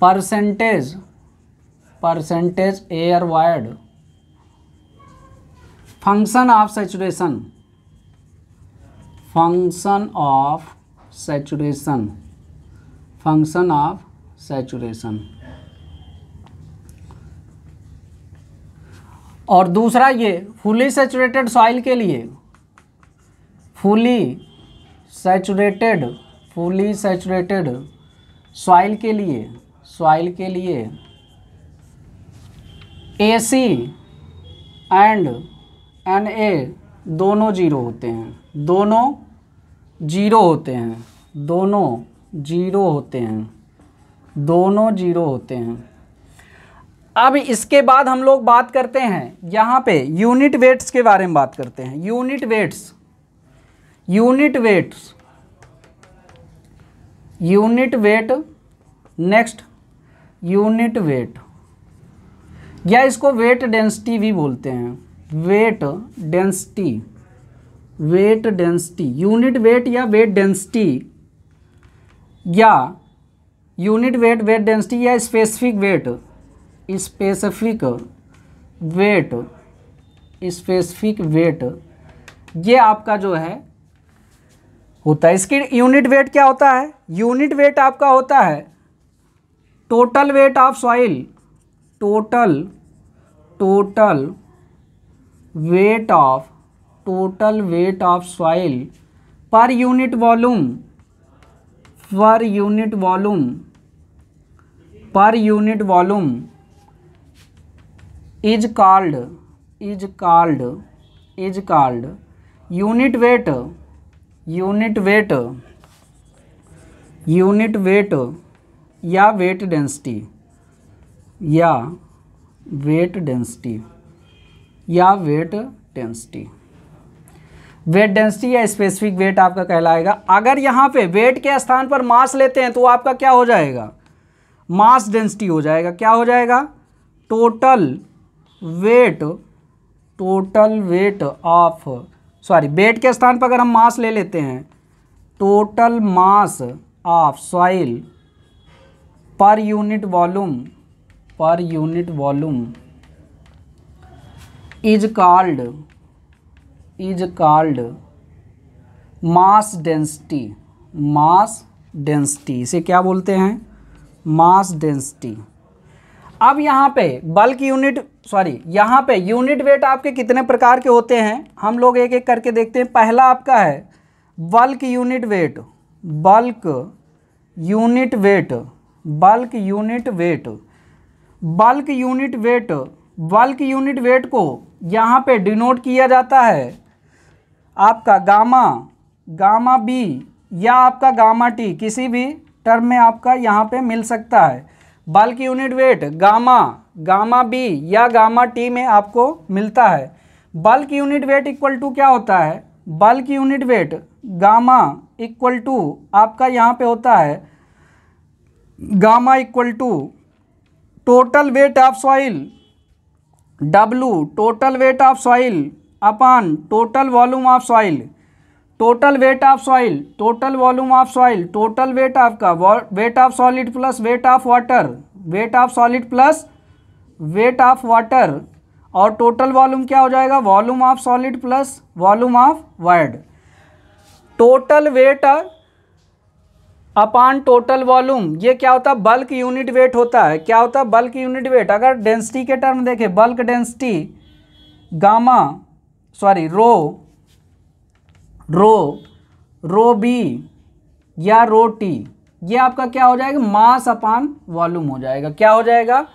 Percentage air void function of saturation, function of saturation. और दूसरा ये फुली सैचुरेटेड सॉइल के लिए, फुली सैचुरेटेड सॉइल के लिए AC एंड NA दोनों जीरो होते हैं। अब इसके बाद हम लोग बात करते हैं यहाँ पे यूनिट वेट्स के बारे में बात करते हैं। Unit weight next, unit weight या इसको वेट डेंसिटी भी बोलते हैं। वेट डेंसिटी, यूनिट वेट या वेट डेंसिटी, या यूनिट वेट डेंसिटी या स्पेसिफिक वेट, ये आपका जो है होता है। इसकी यूनिट वेट क्या होता है, यूनिट वेट आपका होता है total weight of soil, total weight of soil per unit volume is called unit weight या वेट डेंसिटी, वेट डेंसिटी या स्पेसिफिक वेट आपका कहलाएगा। अगर यहाँ पे वेट के स्थान पर मास लेते हैं तो आपका क्या हो जाएगा, मास डेंसिटी हो जाएगा। क्या हो जाएगा, total weight of, sorry weight के स्थान पर अगर हम मास ले लेते हैं, total mass of soil per unit volume is called mass density density, इसे क्या बोलते हैं, मास डेंसिटी। अब यहाँ पे बल्क यूनिट यहाँ पे यूनिट वेट आपके कितने प्रकार के होते हैं, हम लोग एक एक करके देखते हैं। पहला आपका है bulk unit weight, bulk unit weight, bulk unit weight, bulk unit weight, bulk unit weight को यहाँ पे डिनोट किया जाता है आपका गामा, गामा बी या आपका गामा टी, किसी भी टर्म में आपका यहाँ पे मिल सकता है। Bulk unit weight gamma, gamma B या गामा टी में आपको मिलता है। Bulk unit weight equal to क्या होता है, bulk unit weight gamma equal to आपका यहाँ पे होता है gamma equal to total weight of soil, W total weight of soil upon total volume of soil, total weight of soil, total volume of soil, total weight आपका weight of solid plus weight of water, wait of solid plus weight of water, और total volume क्या हो जाएगा, volume of solid plus volume of void. Total weight upon total volume, ये क्या होता है, bulk unit wait होता है। क्या होता है, बल्क यूनिट वेट। अगर डेंसिटी के टर्म देखें, बल्क डेंसिटी गामा रो बी या रो टी, ये आपका क्या हो जाएगा, मास अपान वॉल्यूम हो जाएगा। क्या हो जाएगा,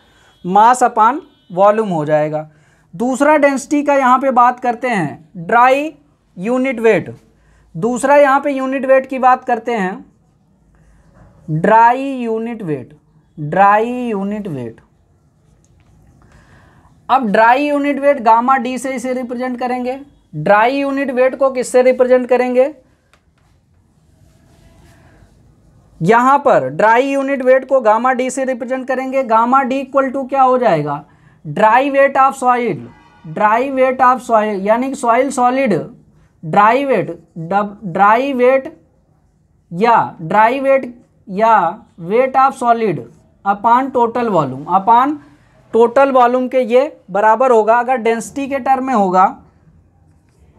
मास अपान वॉल्यूम हो जाएगा। दूसरा डेंसिटी का यहाँ पे बात करते हैं, ड्राई यूनिट वेट। दूसरा यहाँ पे यूनिट वेट की बात करते हैं, dry unit weight, dry unit weight. अब dry unit weight gamma d से इसे रिप्रेजेंट करेंगे। ड्राई यूनिट वेट को किससे रिप्रेजेंट करेंगे, यहां पर ड्राई यूनिट वेट को गामा डी से रिप्रेजेंट करेंगे। गामा डी इक्वल टू क्या हो जाएगा, dry weight of soil, dry weight of soil यानी कि soil solid dry weight, dry weight या weight of solid upon total volume, upon total volume के ये बराबर होगा। अगर डेंसिटी के टर्म में होगा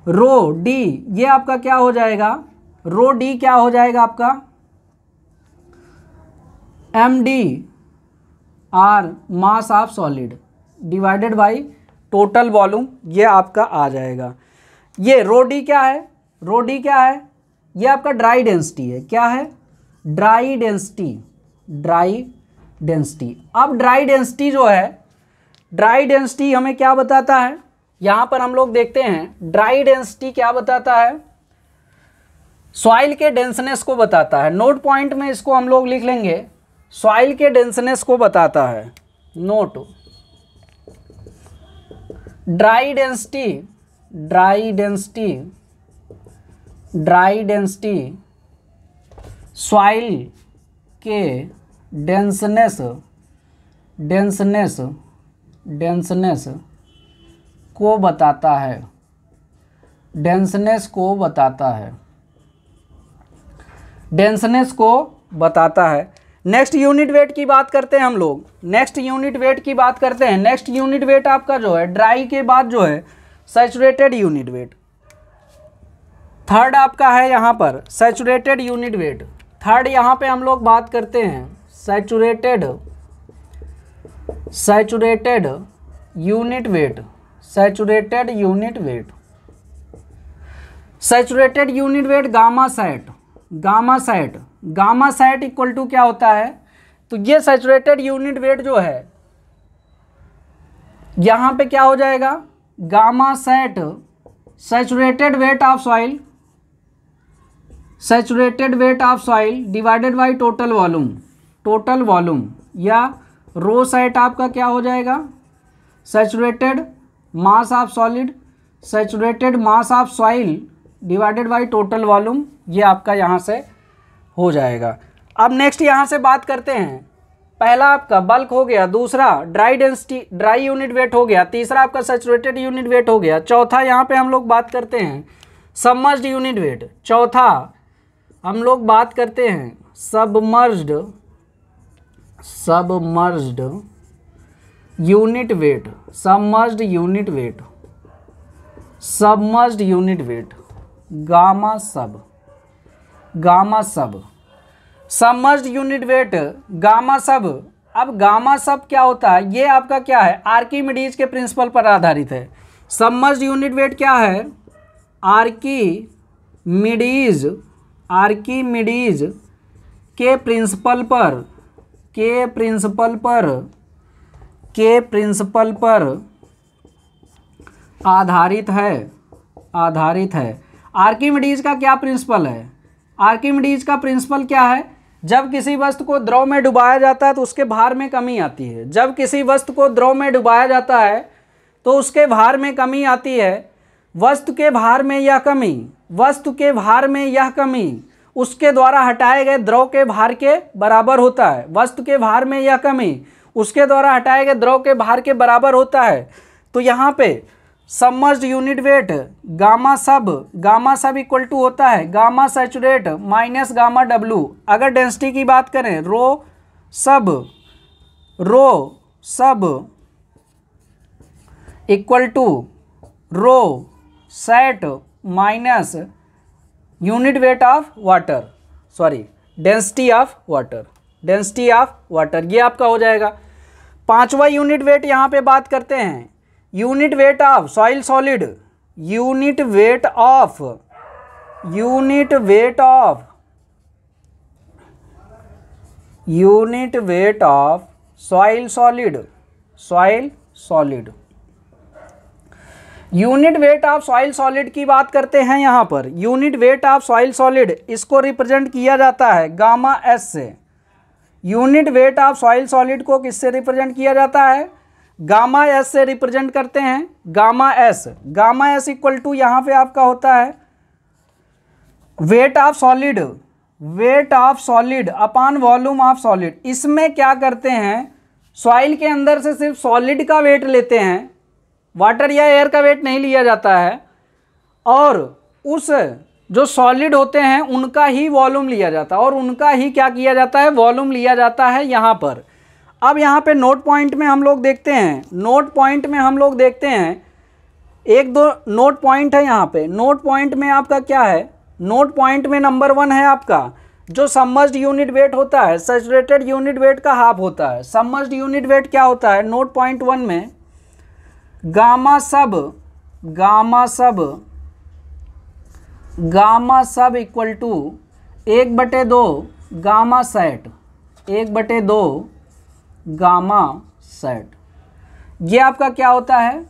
रो डी, ये आपका क्या हो जाएगा, रो डी क्या हो जाएगा आपका M D R mass of solid divided by total volume, ये आपका आ जाएगा। ये रो डी क्या है, रो डी क्या है, ये आपका ड्राई डेंसिटी है। क्या है, ड्राई डेंसिटी, ड्राई डेंसिटी। अब ड्राई डेंसिटी जो है, ड्राई डेंसिटी हमें क्या बताता है, यहाँ पर हम लोग देखते हैं ड्राई डेंसिटी क्या बताता है, सॉइल के डेंसनेस को बताता है। नोट पॉइंट में इसको हम लोग लिख लेंगे, सॉइल के डेंसनेस को बताता है। Note, dry density, dry density, dry density soil के डेंसनेस, डेंसनेस, डेंसनेस को बताता है, डेंसनेस को बताता है, डेंसनेस को बताता है। नेक्स्ट यूनिट वेट की बात करते हैं हम लोग, नेक्स्ट यूनिट वेट की बात करते हैं। नेक्स्ट यूनिट वेट आपका जो है ड्राई के बाद जो है सैचुरेटेड यूनिट वेट। थर्ड आपका है यहाँ पर सैचुरेटेड यूनिट वेट। थर्ड यहाँ पे हम लोग बात करते हैं saturated, saturated unit weight, saturated unit weight, saturated unit weight gamma sat, gamma sat, gamma sat equal to क्या होता है, तो ये सैचुरेटेड यूनिट वेट जो है यहाँ पे क्या हो जाएगा, gamma sat saturated weight of soil, saturated weight of soil divided by total volume, total volume, या रो सैट आपका क्या हो जाएगा, saturated mass of solid, saturated mass of soil divided by total volume, ये आपका यहाँ से हो जाएगा। अब नेक्स्ट यहाँ से बात करते हैं, पहला आपका बल्क हो गया, दूसरा dry density, dry unit wait हो गया, तीसरा आपका सैचुरेटेड यूनिट वेट हो गया, चौथा यहाँ पे हम लोग बात करते हैं सबमर्ज्ड यूनिट वेट, चौथा हम लोग बात करते हैं submerged, submerged unit wait, submerged unit wait, submerged unit weight gamma सब, गामा सब। सबमर्ज्ड यूनिट वेट गामा सब। अब गामा सब क्या होता है, ये आपका क्या है, आर्किमिडीज के प्रिंसिपल पर आधारित है। सबमर्ज्ड यूनिट वेट क्या है, आर्किमिडीज के प्रिंसिपल पर आधारित है। आर्किमिडीज का क्या प्रिंसिपल है, आर्किमिडीज का प्रिंसिपल क्या है, जब किसी वस्तु को द्रव में डुबाया जाता है तो उसके भार में कमी आती है। जब किसी वस्तु को द्रव में डुबाया जाता है तो उसके भार में कमी आती है। वस्तु के भार में यह कमी उसके द्वारा हटाए गए द्रव के भार के बराबर होता है। वस्तु के भार में यह कमी उसके द्वारा हटाए गए द्रव के भार के बराबर होता है। तो यहाँ पे submerged unit weight gamma sub equal to होता है gamma saturate minus gamma W. अगर डेंसिटी की बात करें rho sub equal to rho sat minus unit weight of water, density of water, ये आपका हो जाएगा। पांचवा यूनिट वेट यहाँ पे बात करते हैं, unit weight of soil solid, unit weight of soil solid. Unit weight of soil solid की बात करते हैं यहाँ पर। Unit weight of soil solid इसको रिप्रेजेंट किया जाता है गामा एस से। Unit weight of soil solid को किससे रिप्रेजेंट किया जाता है, गामा एस से रिप्रेजेंट करते हैं। गामा एस इक्वल टू यहाँ पे आपका होता है weight of solid upon volume of solid. इसमें क्या करते हैं, सॉइल के अंदर से सिर्फ सॉलिड का वेट लेते हैं, वाटर या एयर का वेट नहीं लिया जाता है, और उस जो सॉलिड होते हैं उनका ही वॉल्यूम लिया जाता है, और उनका ही क्या किया जाता है, वॉल्यूम लिया जाता है यहाँ पर। अब यहाँ पे नोट पॉइंट में हम लोग देखते हैं, एक दो नोट पॉइंट है यहाँ पे। नोट पॉइंट में आपका क्या है, नोट पॉइंट में नंबर 1 है आपका जो सबमर्ज्ड यूनिट वेट होता है सैचुरेटेड यूनिट वेट का हाफ होता है। सबमर्ज्ड यूनिट वेट क्या होता है, नोट पॉइंट 1 में gamma sub equal to 1/2 gamma sat. ये आपका क्या होता है,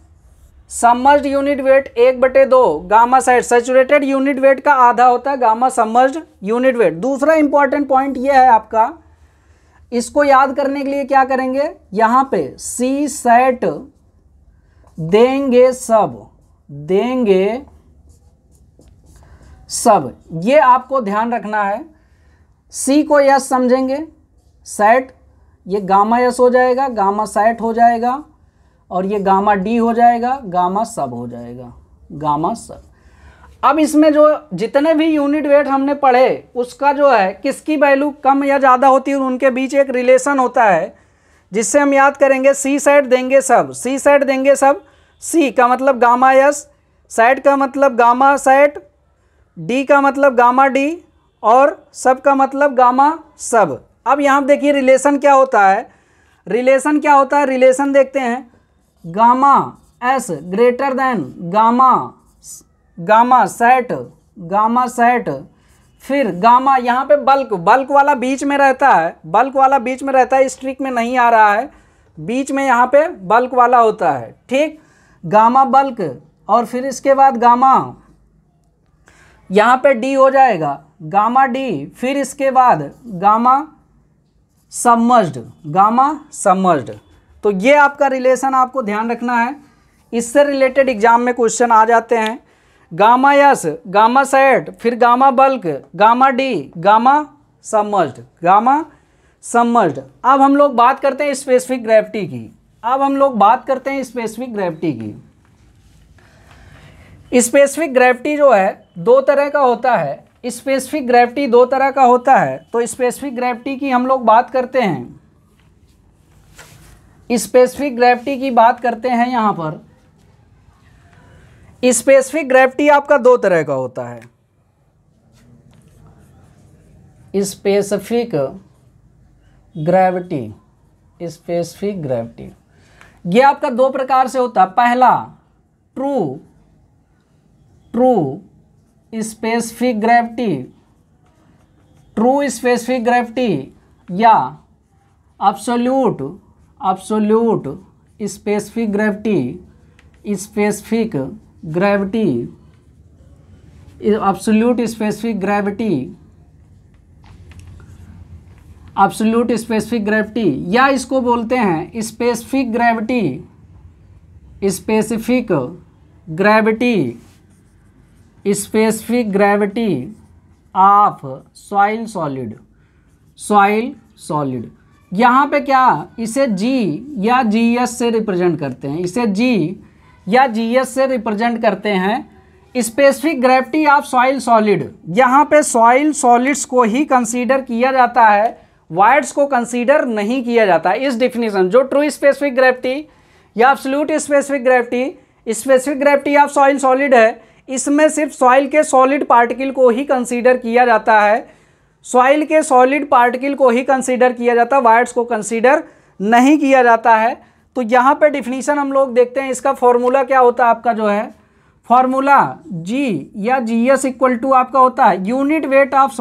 submerged unit wait 1/2 gamma sat. Saturated unit weight का आधा होता है गामा सबमर्ज्ड यूनिट वेट। दूसरा इंपॉर्टेंट पॉइंट ये है आपका, इसको याद करने के लिए क्या करेंगे, यहाँ पे सी सेट देंगे सब, ये आपको ध्यान रखना है। सी को यस समझेंगे, सेट ये गामा यस हो जाएगा, गामा सेट हो जाएगा, और ये गामा डी हो जाएगा, गामा सब हो जाएगा, गामा सब। अब इसमें जो जितने भी यूनिट वेट हमने पढ़े उसका जो है किसकी वैल्यू कम या ज़्यादा होती है, उनके बीच एक रिलेशन होता है जिससे हम याद करेंगे सी सेट देंगे सब। सी का मतलब गामा एस, सेट का मतलब गामा सेट, डी का मतलब गामा डी, और सब का मतलब गामा सब। अब यहाँ देखिए रिलेशन क्या होता है, रिलेशन देखते हैं, gamma S greater than gamma sat, फिर गामा यहाँ पे बल्क वाला बीच में रहता है, स्ट्रिक में नहीं आ रहा है, बीच में यहाँ पे बल्क वाला होता है, ठीक, गामा बल्क, और फिर इसके बाद गामा यहाँ पे डी हो जाएगा, गामा डी, फिर इसके बाद गामा सबमर्ज्ड। तो ये आपका रिलेशन आपको ध्यान रखना है, इससे रिलेटेड एग्जाम में क्वेश्चन आ जाते हैं। गामा यस, गामा सेट, फिर gamma bulk, gamma D, gamma submerged. अब हम लोग बात करते हैं स्पेसिफिक ग्रेविटी की। स्पेसिफिक ग्रेविटी जो है दो तरह का होता है, तो स्पेसिफिक ग्रेविटी की हम लोग बात करते हैं। स्पेसिफिक ग्रेविटी की बात करते हैं यहाँ पर। स्पेसिफिक ग्रेविटी आपका दो तरह का होता है। Specific gravity, specific gravity. ये आपका दो प्रकार से होता है। पहला true specific gravity, true specific gravity, या absolute specific gravity, specific gravity, absolute specific gravity, absolute specific gravity, या इसको बोलते हैं specific gravity, specific gravity, specific gravity of soil solid, soil solid. यहाँ पे क्या इसे जी या जीएस से रिप्रेजेंट करते हैं, इसे जी या जीएस से रिप्रेजेंट करते हैं। Specific gravity of soil solid, यहाँ पे सॉइल सॉलिड्स को ही कंसीडर किया जाता है, वाइड्स को कंसीडर नहीं किया जाता। इस डिफिनीशन जो ट्रू स्पेसिफिक ग्रेविटी या absolute specific gravity of soil solid है, इसमें सिर्फ सॉइल के सॉलिड पार्टिकल को ही कंसीडर किया जाता है, सॉइल के सॉलिड पार्टिकल को ही कंसीडर किया जाता है, वाइड्स को कंसीडर नहीं किया जाता है। तो यहाँ पे डिफिनीशन हम लोग देखते हैं, इसका फॉर्मूला क्या होता है आपका जो है, फॉर्मूला जी या जीएस इक्वल टू आपका होता है unit weight of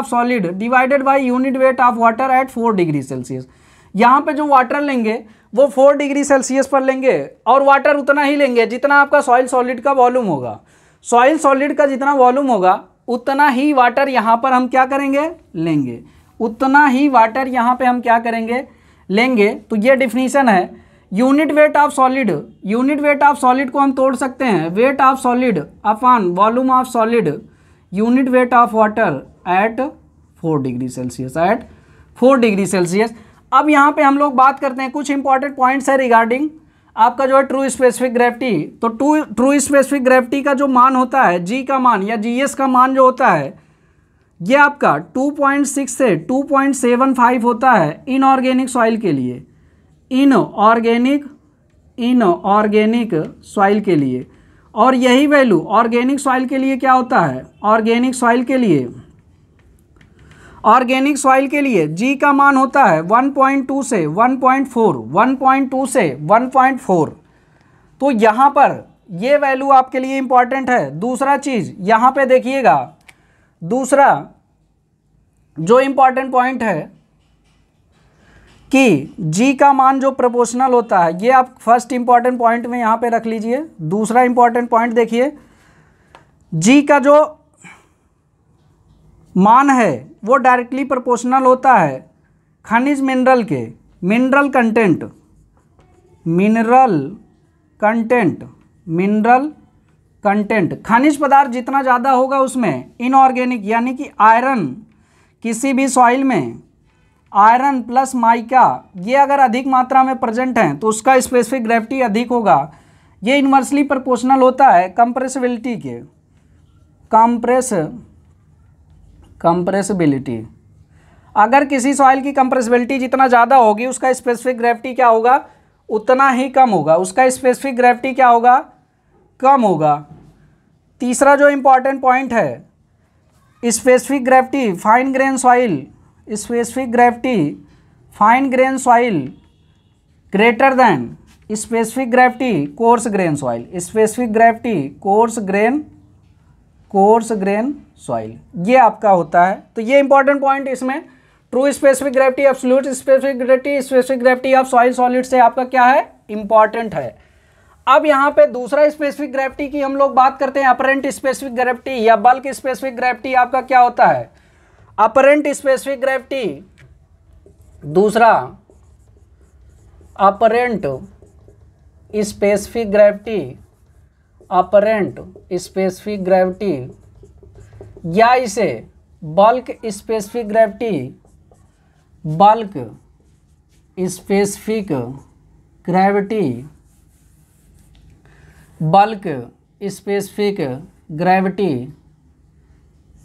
solid divided by unit weight of water at 4 degree Celsius. यहाँ पे जो वाटर लेंगे वो 4 डिग्री सेल्सियस पर लेंगे, और वाटर उतना ही लेंगे जितना आपका सॉइल सॉलिड का वॉल्यूम होगा। सॉइल सॉलिड का जितना वॉल्यूम होगा उतना ही वाटर यहाँ पर हम क्या करेंगे, लेंगे, उतना ही वाटर यहाँ पे हम क्या करेंगे, लेंगे। तो ये डिफिनीशन है unit weight of solid. Unit weight of solid को हम तोड़ सकते हैं, weight of solid upon volume of solid, unit weight of water at 4 degree Celsius, at 4 degree Celsius. अब यहाँ पे हम लोग बात करते हैं, कुछ इंपॉर्टेंट पॉइंट्स है रिगार्डिंग आपका जो है ट्रू स्पेसिफिक ग्रेविटी। तो ट्रू स्पेसिफिक ग्रेविटी का जो मान होता है, जी का मान या जीएस का मान जो होता है, ये आपका 2.6 से 2.75 होता है इनऑर्गेनिक सॉइल के लिए, इनऑर्गेनिक सॉइल के लिए। और यही वैल्यू ऑर्गेनिक सॉइल के लिए क्या होता है, ऑर्गेनिक सॉइल के लिए जी का मान होता है 1.2 से 1.4, 1.2 से 1.4। तो यहाँ पर ये वैल्यू आपके लिए इंपॉर्टेंट है। दूसरा चीज़ यहाँ पे देखिएगा, दूसरा जो इंपॉर्टेंट पॉइंट है कि जी का मान जो प्रोपोर्शनल होता है, ये आप फर्स्ट इंपॉर्टेंट पॉइंट में यहाँ पे रख लीजिए। दूसरा इंपॉर्टेंट पॉइंट देखिए, जी का जो मान है वो डायरेक्टली प्रोपोर्शनल होता है खनिज मिनरल के, मिनरल कंटेंट खनिज पदार्थ जितना ज़्यादा होगा उसमें इनऑर्गेनिक यानी कि आयरन, किसी भी सॉइल में आयरन प्लस माइका ये अगर अधिक मात्रा में प्रेजेंट हैं तो उसका स्पेसिफिक ग्रेविटी अधिक होगा। ये इनवर्सली प्रोपोर्शनल होता है कंप्रेसिबिलिटी के, कंप्रेसिबिलिटी। अगर किसी सॉइल की कंप्रेसिबिलिटी जितना ज़्यादा होगी उसका स्पेसिफिक ग्रेविटी क्या होगा, उतना ही कम होगा, उसका स्पेसिफिक ग्रेविटी क्या होगा, कम होगा। तीसरा जो इम्पॉर्टेंट पॉइंट है, specific gravity fine grain soil, specific gravity fine grain soil greater than specific gravity coarse grain soil, specific gravity coarse grain soil, ये आपका होता है। तो ये इंपॉर्टेंट पॉइंट इसमें true specific gravity, absolute specific gravity, specific gravity of soil solid से आपका क्या है, इंपॉर्टेंट है। अब यहाँ पे दूसरा स्पेसिफिक ग्रेविटी की हम लोग बात करते हैं, अपरेंट स्पेसिफिक ग्रेविटी या बल्क स्पेसिफिक ग्रेविटी आपका क्या होता है, अपरेंट स्पेसिफिक ग्रेविटी। दूसरा apparent specific gravity, apparent specific gravity, या इसे bulk specific gravity, bulk specific gravity, bulk specific gravity,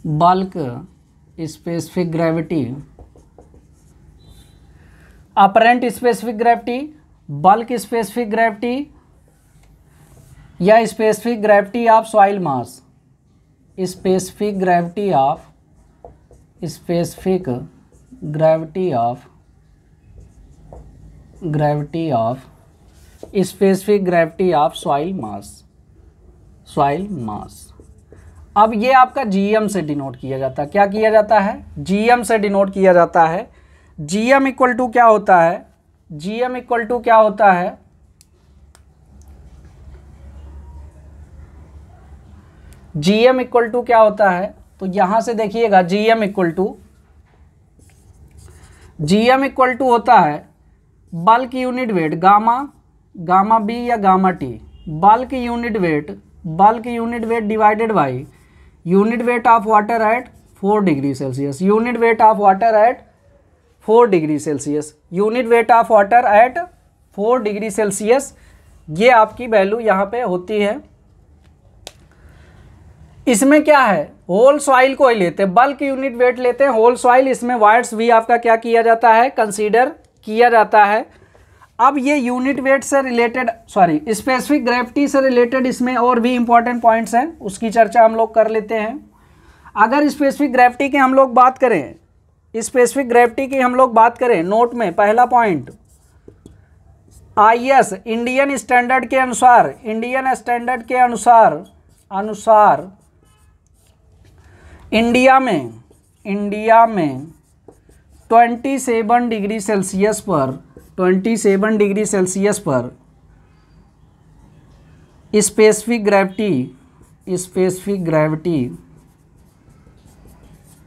bulk specific gravity, apparent specific gravity, bulk specific gravity, या specific gravity of soil mass, specific gravity of specific gravity of soil mass. अब ये आपका GM से denote किया जाता है। क्या किया जाता है? जीएम से डिनोट किया जाता है। जीएम इक्वल टू क्या होता है? जीएम इक्वल टू क्या होता है? जीएम इक्वल टू क्या होता है? तो यहां से देखिएगा, जीएम इक्वल टू होता है bulk unit weight gamma B या gamma t. Bulk unit weight divided by unit weight of water at 4 degree Celsius. Unit weight of water at 4 degree Celsius. Unit weight of water at 4 degree Celsius, ये आपकी value यहाँ पे होती है। इसमें क्या है? होल सॉइल को ही लेते हैं, बल्क यूनिट वेट लेते हैं, होल सॉइल। इसमें वाट्स भी आपका क्या किया जाता है? कंसीडर किया जाता है। अब ये यूनिट वेट से रिलेटेड, स्पेसिफिक ग्रेविटी से रिलेटेड इसमें और भी इंपॉर्टेंट पॉइंट्स हैं, उसकी चर्चा हम लोग कर लेते हैं। अगर स्पेसिफिक ग्रेविटी की हम लोग बात करें, नोट में पहला पॉइंट, आईएस इंडियन स्टैंडर्ड के अनुसार इंडिया में 27 डिग्री सेल्सियस पर स्पेसिफिक ग्रेविटी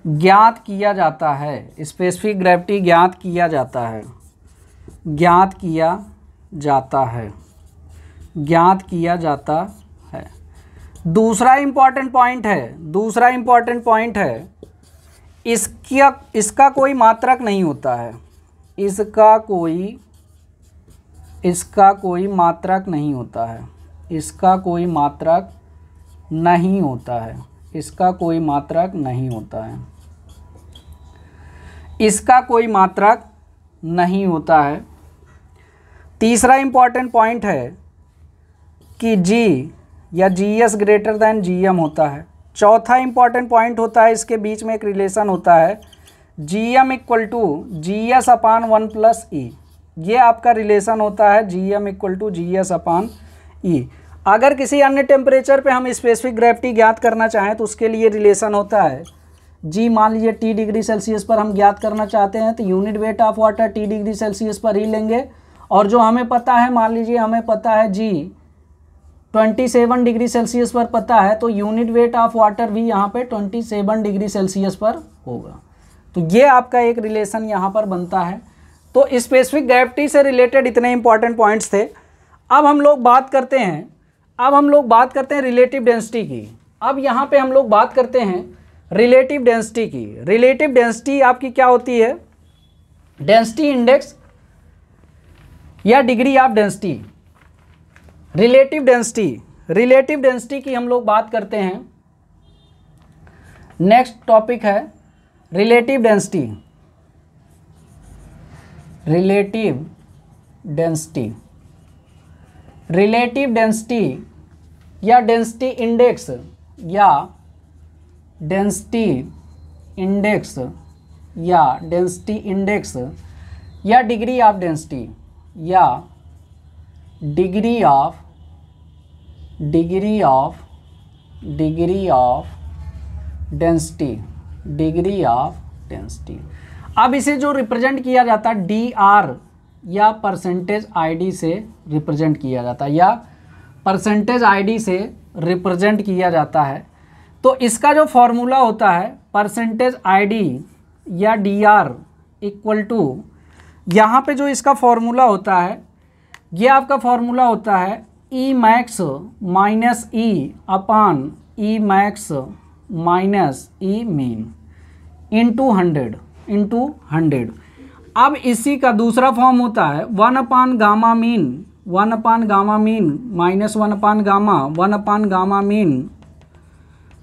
ज्ञात किया जाता है। स्पेसिफिक ग्रेविटी ज्ञात किया जाता है। दूसरा इंपॉर्टेंट पॉइंट है, इसका कोई मात्रक नहीं होता है। इसका कोई मात्रक नहीं होता है। तीसरा इंपॉर्टेंट पॉइंट है कि जी या जीएस ग्रेटर देन जीएम होता है। चौथा इंपॉर्टेंट पॉइंट होता है, इसके बीच में एक रिलेशन होता है, GM equal to GS upon 1 plus e. ये आपका रिलेशन होता है, GM equal to GS upon e. अगर किसी अन्य टेम्परेचर पे हम स्पेसिफिक ग्रेविटी ज्ञात करना चाहें तो उसके लिए रिलेशन होता है जी। मान लीजिए T डिग्री सेल्सियस पर हम ज्ञात करना चाहते हैं तो unit weight of water T degree Celsius पर ही लेंगे, और जो हमें पता है, मान लीजिए हमें पता है जी 27 डिग्री सेल्सियस पर पता है, तो यूनिट वेट ऑफ वाटर भी यहाँ पे 27 डिग्री सेल्सियस पर होगा। तो ये आपका एक रिलेशन यहाँ पर बनता है। तो स्पेसिफिक ग्रेविटी से रिलेटेड इतने इंपॉर्टेंट पॉइंट्स थे। अब हम लोग बात करते हैं रिलेटिव डेंसिटी की। अब यहाँ पे हम लोग बात करते हैं रिलेटिव डेंसिटी की। रिलेटिव डेंसिटी आपकी क्या होती है? डेंसिटी इंडेक्स या degree of density. Relative density की हम लोग बात करते हैं। नेक्स्ट टॉपिक है रिलेटिव डेंसिटी। रिलेटिव डेंसिटी या डेंसिटी इंडेक्स या degree of density degree of density. अब इसे जो रिप्रेजेंट किया जाता है dr या परसेंटेज आईडी से रिप्रेजेंट किया जाता है। तो इसका जो फॉर्मूला होता है परसेंटेज आईडी या dr इक्वल टू, यहाँ पे जो इसका फॉर्मूला होता है, ये आपका फॉर्मूला होता है ई मैक्स माइनस ई अपान ई मैक्स माइनस ई मीन इंटू 100। अब इसी का दूसरा फॉर्म होता है 1 अपान गामा मीन माइनस 1 अपान गामा मीन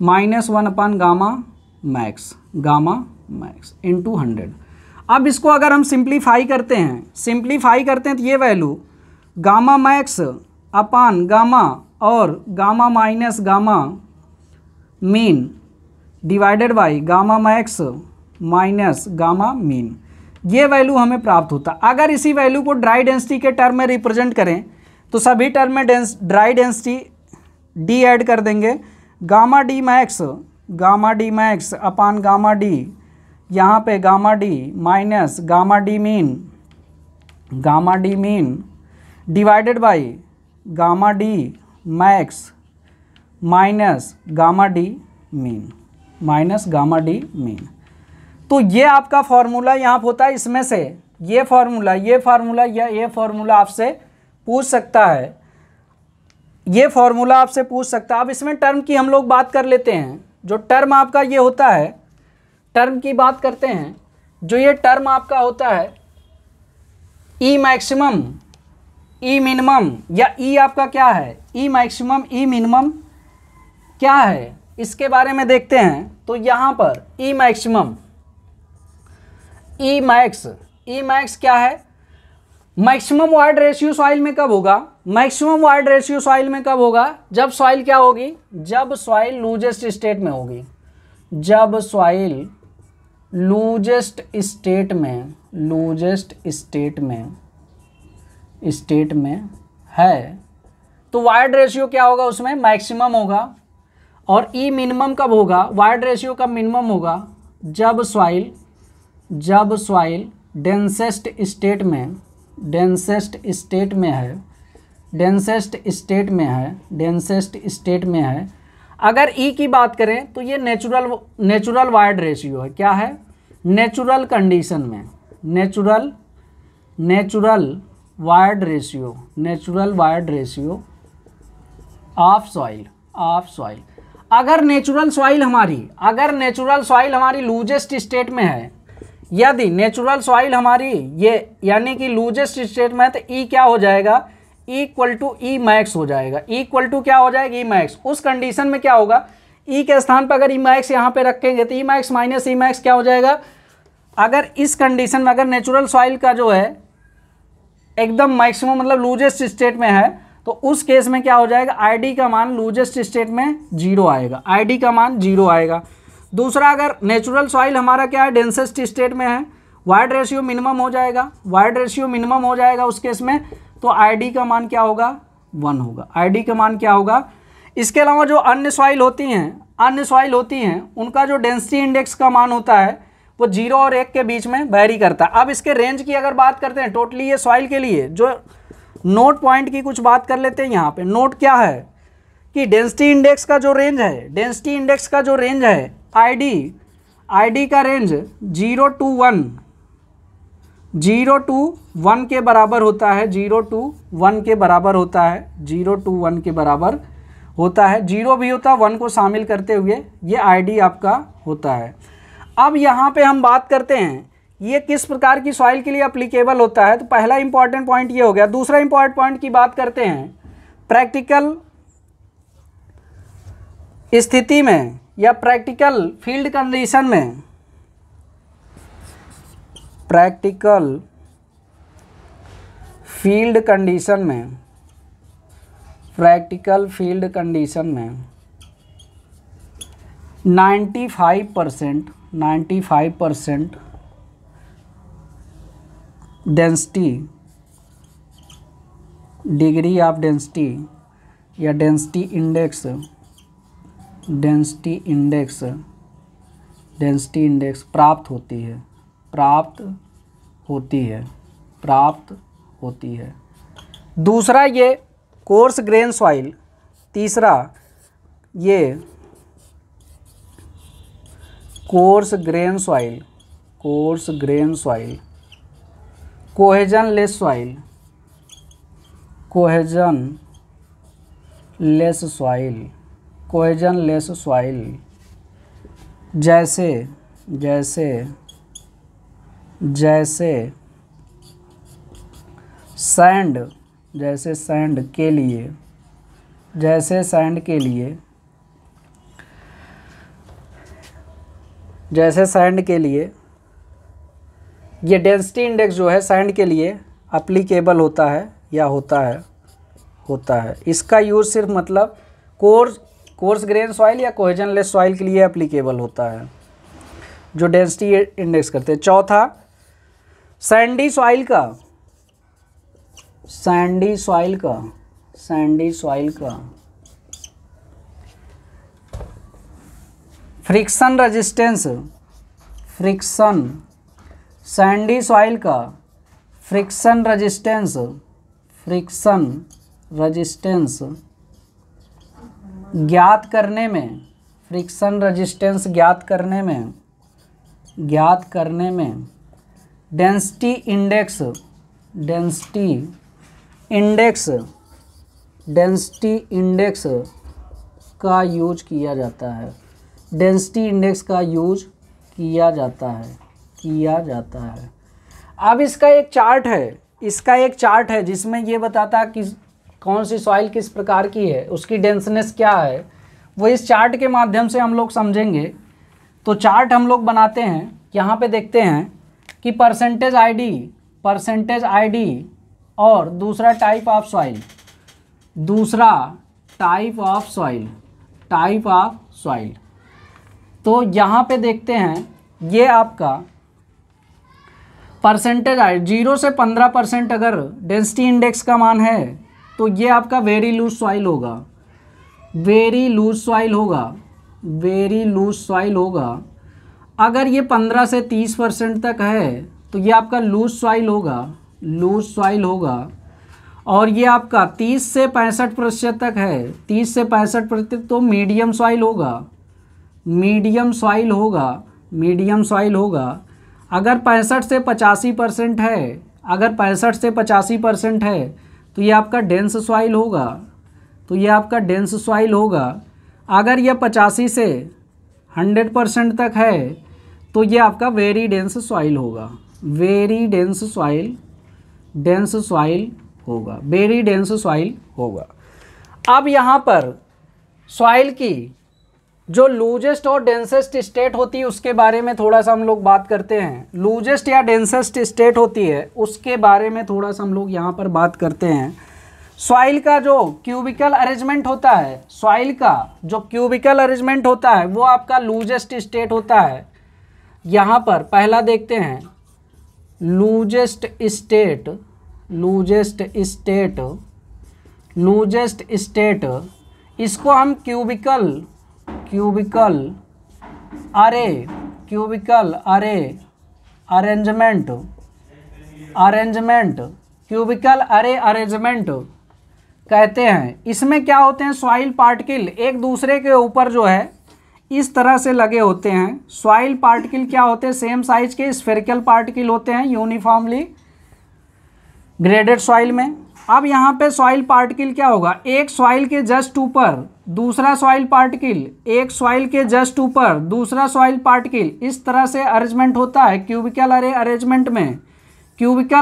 माइनस 1 अपान गामा मैक्स इंटू 100। अब इसको अगर हम सिंप्लीफाई करते हैं तो ये वैल्यू गामा मैक्स अपान गामा और gamma minus gamma mean divided by gamma max minus gamma mean, ये वैल्यू हमें प्राप्त होता। अगर इसी वैल्यू को ड्राई डेंसिटी के टर्म में रिप्रेजेंट करें तो सभी टर्म में ड्राई डेंसिटी डी ऐड कर देंगे, गामा डी मैक्स अपान गामा डी, यहाँ पे gamma D minus gamma D mean divided by gamma D max minus gamma D mean. तो ये आपका फॉर्मूला यहाँ पे होता है। इसमें से ये फॉर्मूला या ये फॉर्मूला आपसे पूछ सकता है, ये फॉर्मूला आपसे पूछ सकता है। अब इसमें टर्म की हम लोग बात कर लेते हैं। जो टर्म आपका ये होता है, टर्म की बात करते हैं। जो ये टर्म आपका होता है ई मैक्सिमम, ई मिनिमम, या ई आपका क्या है, ई मैक्सिमम, ई मिनिमम क्या है, इसके बारे में देखते हैं। तो यहाँ पर ई मैक्सिमम, ई मैक्स क्या है, मैक्सिमम वॉइड रेशियो सॉइल में कब होगा, मैक्सिमम वॉइड रेशियो सॉइल में कब होगा, जब सॉइल क्या होगी, जब सॉइल लूजेस्ट स्टेट में होगी, जब सॉइल लूजेस्ट स्टेट में है तो वॉइड रेशियो क्या होगा, उसमें मैक्सिमम होगा। और ई मिनिमम कब होगा, वॉइड रेशियो कब मिनिमम होगा, जब सॉइल डेंसेस्ट स्टेट में है। अगर ई की बात करें तो ये नेचुरल वॉइड रेशियो है, क्या है, नेचुरल कंडीशन में, natural void ratio of soil. अगर नेचुरल सॉइल हमारी लूजेस्ट स्टेट में है, यदि नेचुरल सॉइल हमारी ये यानी कि लूजेस्ट स्टेट में है, तो ई क्या हो जाएगा, इक्वल टू ई मैक्स हो जाएगा, इक्वल टू क्या हो जाएगा, ई मैक्स। उस कंडीशन में क्या होगा, ई के स्थान पर अगर ई मैक्स यहाँ पे रखेंगे तो E max minus E max क्या हो जाएगा। अगर इस कंडीशन में अगर नेचुरल सॉइल का जो है एकदम मैक्सिमम मतलब लूजेस्ट स्टेट में है, तो उस केस में क्या हो जाएगा, आईडी का मान लूजेस्ट स्टेट में 0 आएगा, आईडी का मान 0 आएगा। दूसरा, अगर नेचुरल सॉइल हमारा क्या है, डेंसेस्ट स्टेट में है, वॉइड रेशियो मिनिमम हो जाएगा, उस केस में तो आईडी का मान क्या होगा, 1 होगा, आईडी का मान क्या होगा। इसके अलावा जो अन्य सॉइल होती हैं उनका जो डेंसिटी इंडेक्स का मान होता है वो 0 और 1 के बीच में वेरी करता है। अब इसके रेंज की अगर बात करते हैं टोटली ये सॉइल के लिए, जो नोट पॉइंट की कुछ बात कर लेते हैं। यहाँ पे नोट क्या है कि डेंसिटी इंडेक्स का जो रेंज है, आईडी का रेंज 0 to 1 के बराबर होता है, 0 to 1 के बराबर होता है, 0 भी होता है 1 को शामिल करते हुए, ये आईडी आपका होता है। अब यहाँ पे हम बात करते हैं ये किस प्रकार की सॉइल के लिए एप्लीकेबल होता है। तो पहला इंपॉर्टेंट पॉइंट ये हो गया। दूसरा इंपॉर्टेंट पॉइंट की बात करते हैं प्रैक्टिकल स्थिति में या प्रैक्टिकल फील्ड कंडीशन में, प्रैक्टिकल फील्ड कंडीशन में 95% डेंसिटी, डिग्री ऑफ डेंसिटी या डेंसिटी इंडेक्स प्राप्त होती है। दूसरा ये कोर्स ग्रेन सॉइल, तीसरा ये कोर्स ग्रेन सॉइल, कोहेजनलेस सॉइल, जैसे सैंड के लिए ये डेंसिटी इंडेक्स जो है सैंड के लिए एप्लीकेबल होता है। इसका यूज़ सिर्फ मतलब कोर्स ग्रेन सॉइल या कोहेजनलेस सॉइल के लिए एप्लीकेबल होता है। जो डेंसिटी इंडेक्स करते हैं। चौथा, सैंडी सॉइल का फ्रिक्शन रेजिस्टेंस, सैंडी सॉइल का फ्रिक्शन रेजिस्टेंस ज्ञात करने में, डेंसिटी इंडेक्स का यूज किया जाता है। अब इसका एक चार्ट है जिसमें ये बताता है कि कौन सी सॉइल किस प्रकार की है, उसकी डेंसनेस क्या है, वो इस चार्ट के माध्यम से हम लोग समझेंगे। तो चार्ट हम लोग बनाते हैं, यहाँ पे देखते हैं कि परसेंटेज आईडी और दूसरा टाइप ऑफ सॉइल। तो यहाँ पे देखते हैं ये आपका परसेंटेज आई 0 से 15% अगर डेंसिटी इंडेक्स का मान है तो ये आपका वेरी लूज सॉइल होगा। अगर ये 15 से 30% तक है तो ये आपका लूज सॉइल होगा। और ये आपका 30 से 65% तक है, 30 से 65% तो मीडियम सॉइल होगा। अगर 65 से 85% है, तो ये आपका डेंस सॉइल होगा। अगर ये 85 से 100% तक है तो ये आपका वेरी डेंस सॉइल होगा। अब यहाँ पर सॉइल की जो लूजेस्ट और डेंसेस्ट स्टेट होती है उसके बारे में थोड़ा सा हम लोग बात करते हैं। लूजेस्ट या डेंसेस्ट स्टेट होती है उसके बारे में थोड़ा सा हम लोग यहाँ पर बात करते हैं। सॉइल का जो क्यूबिकल अरेंजमेंट होता है वो आपका लूजेस्ट स्टेट होता है। यहाँ पर पहला देखते हैं लूजेस्ट स्टेट, इसको हम क्यूबिकल अरेंजमेंट कहते हैं। इसमें क्या होते हैं, सॉइल पार्टिकल एक दूसरे के ऊपर जो है इस तरह से लगे होते हैं। सॉइल पार्टिकल क्या होते हैं, सेम साइज के स्फेरिकल पार्टिकल होते हैं यूनिफॉर्मली ग्रेडेड सॉइल में। अब यहाँ पे सॉइल पार्टिकल क्या होगा, एक सॉइल के जस्ट ऊपर दूसरा सॉइल पार्टिकल, इस तरह से अरेंजमेंट होता है क्यूबिकल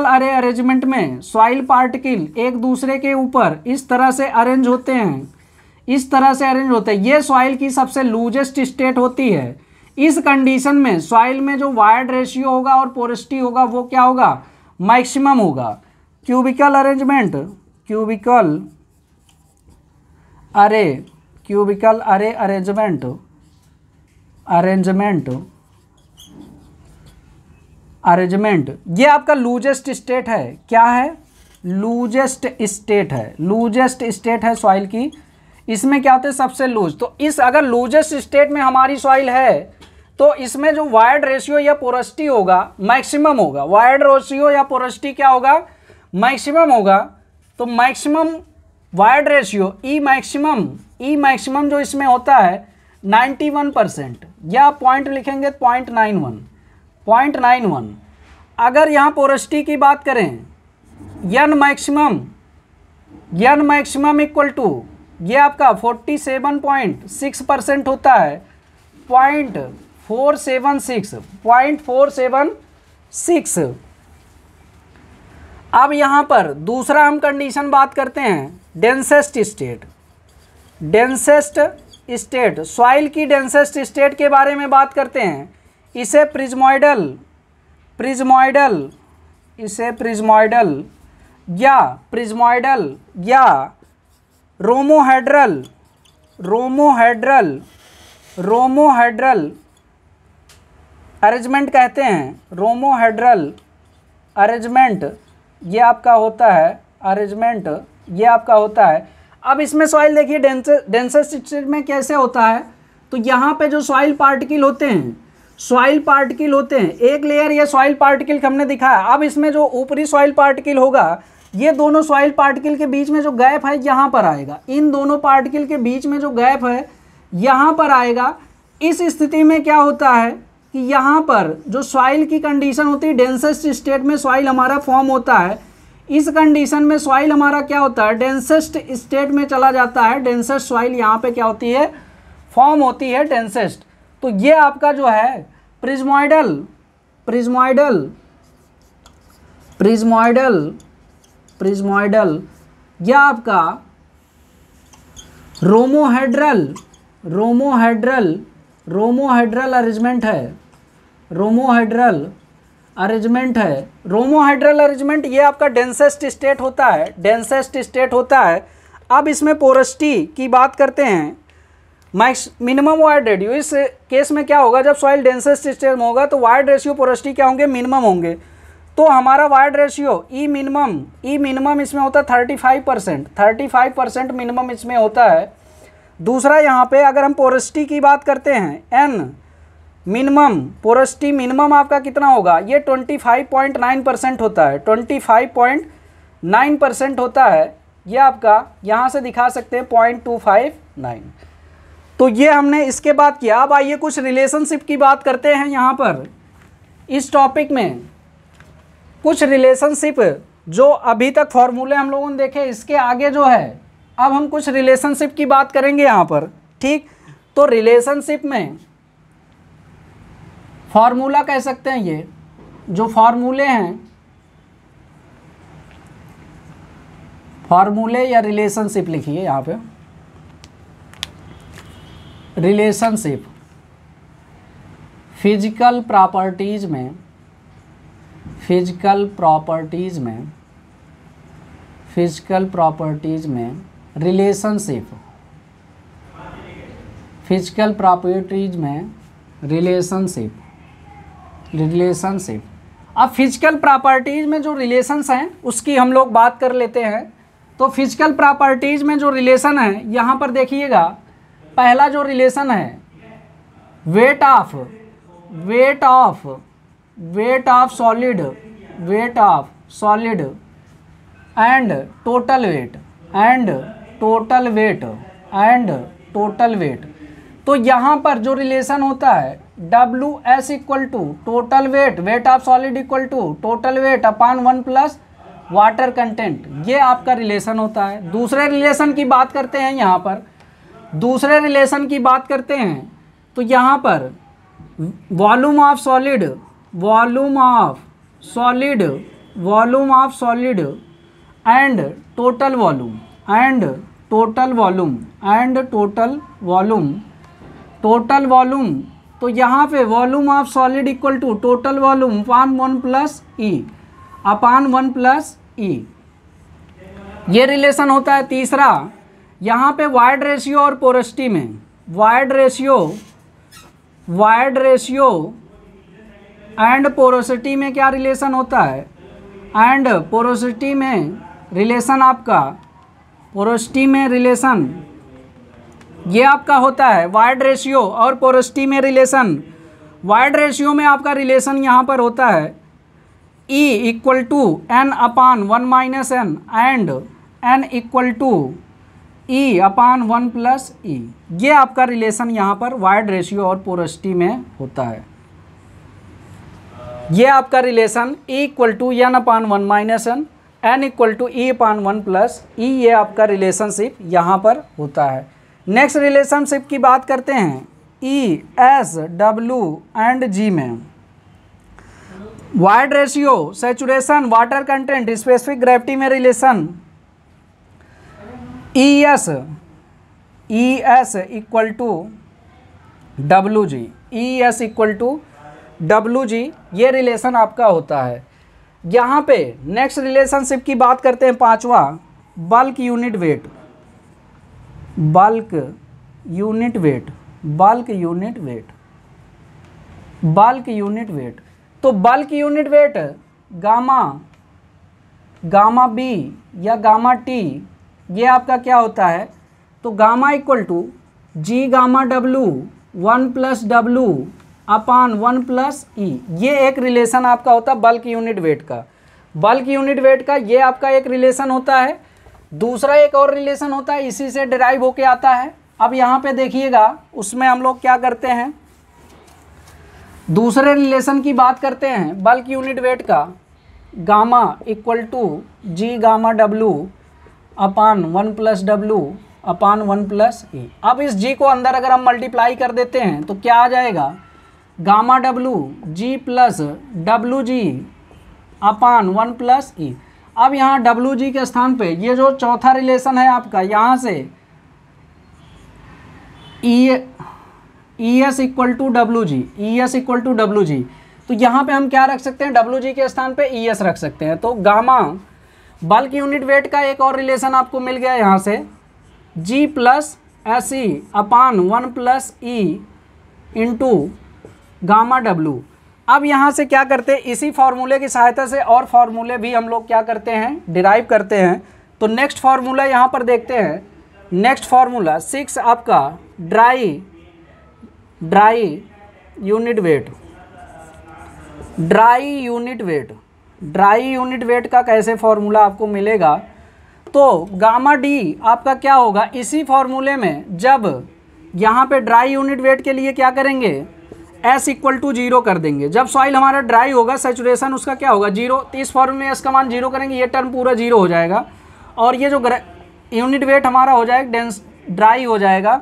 अरेंजमेंट में सॉइल पार्टिकल एक दूसरे के ऊपर इस तरह से अरेंज होते हैं। ये सॉइल की सबसे लूजेस्ट स्टेट होती है। इस कंडीशन में सॉइल में जो वायर्ड रेशियो होगा और पोरोसिटी होगा वो क्या होगा, मैक्सिमम होगा। क्यूबिकल अरेंजमेंट ये आपका लूजेस्ट स्टेट है। क्या है, लूजेस्ट स्टेट है सॉइल की। इसमें क्या होता है, सबसे लूज। तो इस अगर लूजेस्ट स्टेट में हमारी सॉइल है तो इसमें जो वायर्ड रेशियो या पोरोसिटी होगा मैक्सिमम होगा। वायर्ड रेशियो या पोरोसिटी क्या होगा, मैक्सिमम होगा। तो मैक्सिमम वायर्ड रेशियो ई मैक्सिमम जो इसमें होता है 91%, या पॉइंट लिखेंगे 0.91। अगर यहाँ पोरोसिटी की बात करें, यन मैक्सिमम इक्वल टू ये आपका 47.6% होता है, 0.476। अब यहाँ पर दूसरा हम कंडीशन बात करते हैं डेंसेस्ट स्टेट। सॉइल की डेंसेस्ट स्टेट के बारे में बात करते हैं। इसे प्रिज्मोइडल या रोमोहेड्रल अरेंजमेंट कहते हैं, रोमोहेड्रल अरेंजमेंट ये आपका होता है, अरेंजमेंट ये आपका होता है। अब इसमें सॉइल देखिए डेंसेस्ट स्टेट में कैसे होता है, तो यहाँ पे जो सॉइल पार्टिकल होते हैं, सॉइल पार्टिकल होते हैं, एक लेयर ये सॉइल पार्टिकल हमने दिखाया। अब इसमें जो ऊपरी सॉइल पार्टिकल होगा, ये दोनों सॉइल पार्टिकल के बीच में जो गैप है यहाँ पर आएगा, इन दोनों पार्टिकल के बीच में जो गैप है यहाँ पर आएगा। इस स्थिति में क्या होता है कि यहाँ पर जो सॉइल की कंडीशन होती है, डेंसेस्ट स्टेट में सॉइल हमारा फॉर्म होता है। इस कंडीशन में सॉइल हमारा क्या होता है, डेंसेस्ट स्टेट में चला जाता है। डेंसेस्ट सॉइल यहाँ पे क्या होती है, फॉर्म होती है डेंसेस्ट। तो ये आपका जो है प्रिज्मोइडल, प्रिज्मोइडल, प्रिज्मोइडल, प्रिज्मोइडल, या आपका रोमोहेड्रल, रोमोहेड्रल, रोमोहेड्रल अरेंजमेंट है, रोमोहेड्रल अरेंजमेंट है। रोमोहेड्रल अरेंजमेंट ये आपका डेंसेस्ट स्टेट होता है, डेंसेस्ट स्टेट होता है। अब इसमें पोरोसिटी की बात करते हैं, मैक्स मिनिमम वाइड रेशियो। इस केस में क्या होगा, जब सॉइल डेंसेस्ट स्टेट में होगा तो वाइड रेशियो पोरोसिटी क्या होंगे, मिनिमम होंगे। तो हमारा वाइड रेशियो ई मिनिमम इसमें होता है 35%, 35% मिनिमम इसमें होता है। दूसरा यहाँ पे अगर हम पोरोसिटी की बात करते हैं, एन मिनिमम, पोरोसिटी मिनिमम आपका कितना होगा, ये 25.9% होता है, 25.9% होता है। ये आपका यहाँ से दिखा सकते हैं 0.259। तो ये हमने इसके बाद किया। अब आइए कुछ रिलेशनशिप की बात करते हैं। यहाँ पर इस टॉपिक में कुछ रिलेशनशिप जो अभी तक फॉर्मूले हम लोगों ने देखे, इसके आगे जो है अब हम कुछ रिलेशनशिप की बात करेंगे यहाँ पर, ठीक। तो रिलेशनशिप में फॉर्मूला कह सकते हैं, ये जो फॉर्मूले हैं, फॉर्मूले या रिलेशनशिप लिखिए यहाँ पे। रिलेशनशिप फिजिकल प्रॉपर्टीज में, फिजिकल प्रॉपर्टीज में, फिजिकल प्रॉपर्टीज में रिलेशनशिप, फिजिकल प्रॉपर्टीज में रिलेशनशिप, रिलेशनशिप। अब फिजिकल प्रॉपर्टीज में जो रिलेशंस हैं उसकी हम लोग बात कर लेते हैं। तो फिजिकल प्रॉपर्टीज में जो रिलेशन है, यहाँ पर देखिएगा, पहला जो रिलेशन है weight of, weight of, weight of solid, weight of solid and total weight, and total weight, and total weight. तो यहाँ पर जो रिलेशन होता है WS equal to total weight, weight of solid equal to total weight upon 1 plus water content, ये आपका relation होता है। दूसरे रिलेशन की बात करते हैं, यहाँ पर दूसरे रिलेशन की बात करते हैं, तो यहाँ पर volume of solid, volume of solid, volume of solid and total volume, and total volume, and total volume, total volume. तो यहाँ पे volume of solid equal to total volume upon 1 plus e, upon 1 plus e, ये relation होता है। तीसरा यहाँ पे void ratio और पोरोसिटी में, void ratio, void ratio and porosity में क्या रिलेशन होता है, एंड पोरोसिटी में रिलेशन आपका, पोरोसिटी में रिलेशन ये आपका होता है वाइड रेशियो और पोरोसिटी में रिलेशन। वाइड रेशियो में आपका रिलेशन यहाँ पर होता है E equal to N upon 1 minus N and N equal to E upon 1 plus E, ये आपका रिलेशन यहाँ पर वाइड रेशियो और पोरोसिटी में होता है। ये आपका relation E equal to N upon 1 minus N, N equal to E upon 1 plus E, ये आपका रिलेशनशिप यहाँ पर होता है। नेक्स्ट रिलेशनशिप की बात करते हैं E, S, W and G में। Void ratio, saturation, water content, specific gravity में relation ES, ES equal to WG, ES equal to WG, ये रिलेशन आपका होता है। यहाँ पे नेक्स्ट रिलेशनशिप की बात करते हैं, पांचवा bulk unit weight, bulk unit weight, bulk unit weight, bulk unit weight. तो bulk unit weight gamma B या गामा टी, ये आपका क्या होता है, तो gamma equal to G gamma W 1 + W upon 1 + E। ये एक रिलेशन आपका होता है बल्क यूनिट वेट का। बल्क यूनिट वेट का ये आपका एक रिलेशन होता है। दूसरा एक और रिलेशन होता है, इसी से डिराइव होके आता है। अब यहाँ पे देखिएगा, उसमें हम लोग क्या करते हैं, दूसरे रिलेशन की बात करते हैं बल्क यूनिट वेट का, gamma equal to G gamma W upon 1 + W upon 1 + E। अब इस जी को अंदर अगर हम मल्टीप्लाई कर देते हैं तो क्या आ जाएगा, गामा डब्लू जी प्लस डब्लू जी अपान 1 + E। अब यहाँ डब्लू जी के स्थान पे ये जो चौथा रिलेशन है आपका, यहाँ से E S equal to W G, E S equal to W G, तो यहाँ पे हम क्या रख सकते हैं, डब्लू जी के स्थान पे ई एस रख सकते हैं। तो गामा बल्क यूनिट वेट का एक और रिलेशन आपको मिल गया यहाँ से, जी प्लस एस ई अपान 1 + E इंटू गामा डब्लू। अब यहाँ से क्या करते हैं, इसी फार्मूले की सहायता से और फार्मूले भी हम लोग क्या करते हैं, डिराइव करते हैं। तो नेक्स्ट फार्मूला यहाँ पर देखते हैं। नेक्स्ट फार्मूला 6 आपका dry unit weight, dry unit weight का कैसे फार्मूला आपको मिलेगा, तो गामा डी आपका क्या होगा, इसी फार्मूले में जब यहाँ पे ड्राई यूनिट वेट के लिए क्या करेंगे, S इक्वल टू 0 कर देंगे। जब सॉइल हमारा ड्राई होगा, सैचुरेशन उसका क्या होगा, 0। तो इस फॉर्मूले में S का मान 0 करेंगे, ये टर्म पूरा 0 हो जाएगा और ये जो यूनिट वेट हमारा हो जाएगा डेंस ड्राई हो जाएगा।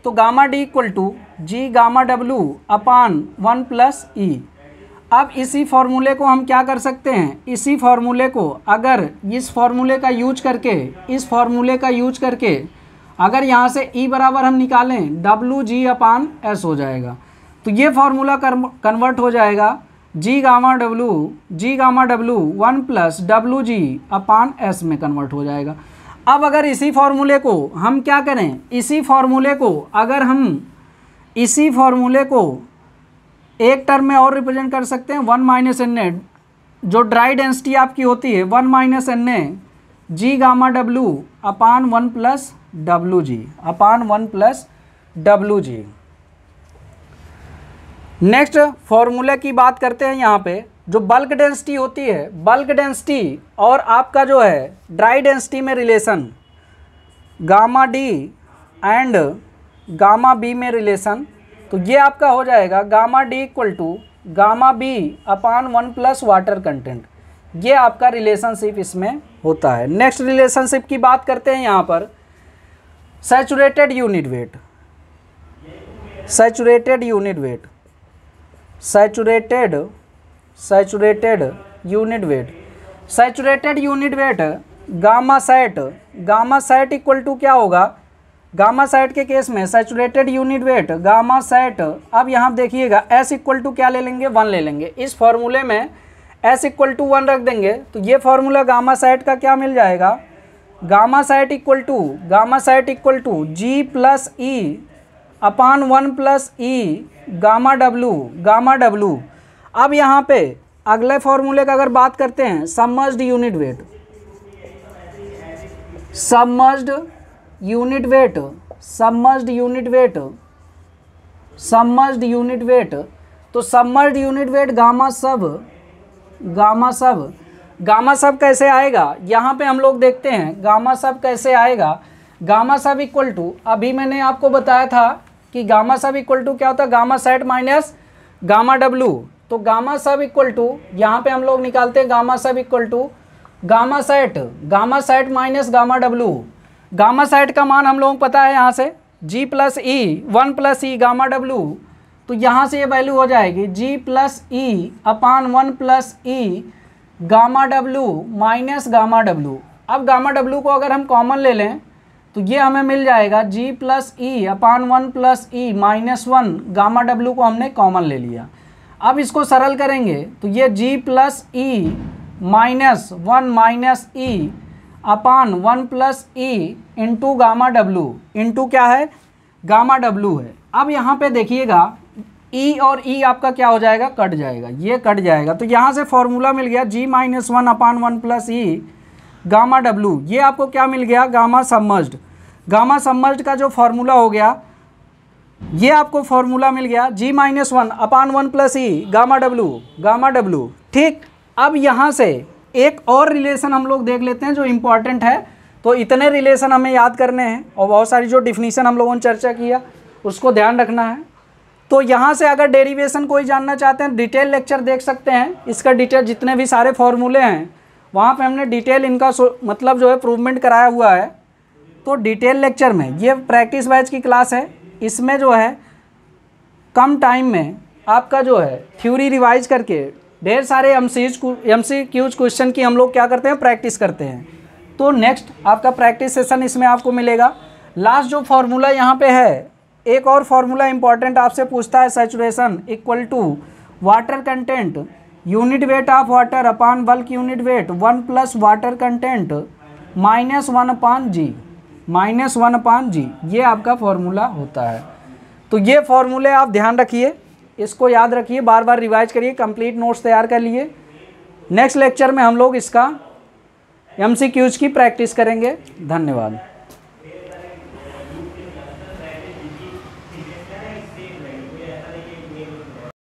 तो gamma D equal to G gamma W upon 1 + E। अब इसी फार्मूले को हम क्या कर सकते हैं, इसी फार्मूले को अगर इस फार्मूले का यूज करके अगर यहाँ से E बराबर हम निकालें, WG अपान S हो जाएगा। तो ये फार्मूला कन्वर्ट हो जाएगा जी गामा डब्लू 1 + WG अपान S में कन्वर्ट हो जाएगा। अब अगर इसी फार्मूले को हम क्या करें, इसी फार्मूले को एक टर्म में और रिप्रेजेंट कर सकते हैं, 1 - Na, जो ड्राई डेंसिटी आपकी होती है 1 - Na जी गामा डब्लू अपान 1 + WG अपान 1 + WG। नेक्स्ट फार्मूला की बात करते हैं। यहाँ पे जो बल्क डेंसिटी होती है, बल्क डेंसिटी और आपका जो है ड्राई डेंसिटी में relation, gamma D and gamma B में रिलेशन, तो ये आपका हो जाएगा gamma D equal to gamma B upon 1 + water content. ये आपका रिलेशनशिप इसमें होता है। नेक्स्ट रिलेशनशिप की बात करते हैं यहाँ पर, saturated unit weight, saturated unit weight gamma set equal to क्या होगा, गामा सेट के केस में saturated unit weight gamma sat. अब यहाँ देखिएगा S इक्वल टू क्या ले लेंगे, 1 ले लेंगे। इस फॉर्मूले में S इक्वल टू 1 रख देंगे तो ये फार्मूला गामा सेट का क्या मिल जाएगा, gamma set equal to G + E upon 1 + E gamma W. अब यहाँ पे अगले फार्मूले का अगर बात करते हैं, सबमर्ज्ड यूनिट वेट, तो सबमर्ज्ड यूनिट वेट गामा सब कैसे आएगा, यहाँ पे हम लोग देखते हैं गामा सब कैसे आएगा। गामा सब इक्वल टू, अभी मैंने आपको बताया था कि गामा सब इक्वल टू क्या होता है, gamma set minus gamma W. तो गामा सब इक्वल टू, यहाँ पे हम लोग निकालते हैं gamma sub equal to gamma set minus gamma W. Gamma set का मान हम लोगों को पता है यहाँ से G + E 1 + E gamma W, तो यहाँ से ये वैल्यू हो जाएगी G + E upon 1 + E gamma W minus gamma W. अब गामा डब्लू को अगर हम कॉमन ले लें तो ये हमें मिल जाएगा G + E upon 1 + E -1 gamma W को हमने कॉमन ले लिया। अब इसको सरल करेंगे तो ये G + E -1 - E upon 1 + E into gamma W, into क्या है, गामा डब्लू है। अब यहाँ पे देखिएगा ई और ई आपका क्या हो जाएगा, कट जाएगा, ये कट जाएगा। तो यहाँ से फॉर्मूला मिल गया G-1/1 प्लस ई गामा डब्लू, ये आपको क्या मिल गया, गामा सबमर्ज्ड। गामा सबमर्ज्ड का जो फॉर्मूला हो गया, ये आपको फॉर्मूला मिल गया G-1/1 प्लस ई गामा डब्लू। ठीक, अब यहाँ से एक और रिलेशन हम लोग देख लेते हैं जो इम्पॉर्टेंट है। तो इतने रिलेशन हमें याद करने हैं और बहुत सारी जो डिफिनीशन हम लोगों ने चर्चा किया उसको ध्यान रखना है। तो यहाँ से अगर डेरिवेशन कोई जानना चाहते हैं, डिटेल लेक्चर देख सकते हैं, इसका डिटेल जितने भी सारे फॉर्मूले हैं वहाँ पे हमने डिटेल इनका मतलब जो है प्रूवमेंट कराया हुआ है। तो डिटेल लेक्चर में, ये प्रैक्टिस बैच की क्लास है, इसमें जो है कम टाइम में आपका जो है थ्योरी रिवाइज करके ढेर सारे MCQs क्वेश्चन की हम लोग क्या करते हैं, प्रैक्टिस करते हैं। तो नेक्स्ट आपका प्रैक्टिस सेशन इसमें आपको मिलेगा। लास्ट जो फॉर्मूला यहाँ पे है, एक और फॉर्मूला इंपॉर्टेंट आपसे पूछता है, saturation equal to water content unit weight of water upon bulk unit weight 1 plus water content -1/G, ये आपका फॉर्मूला होता है। तो ये फॉर्मूले आप ध्यान रखिए, इसको याद रखिए, बार बार रिवाइज करिए, कंप्लीट नोट्स तैयार कर लिए। नेक्स्ट लेक्चर में हम लोग इसका MCQs की प्रैक्टिस करेंगे। धन्यवाद।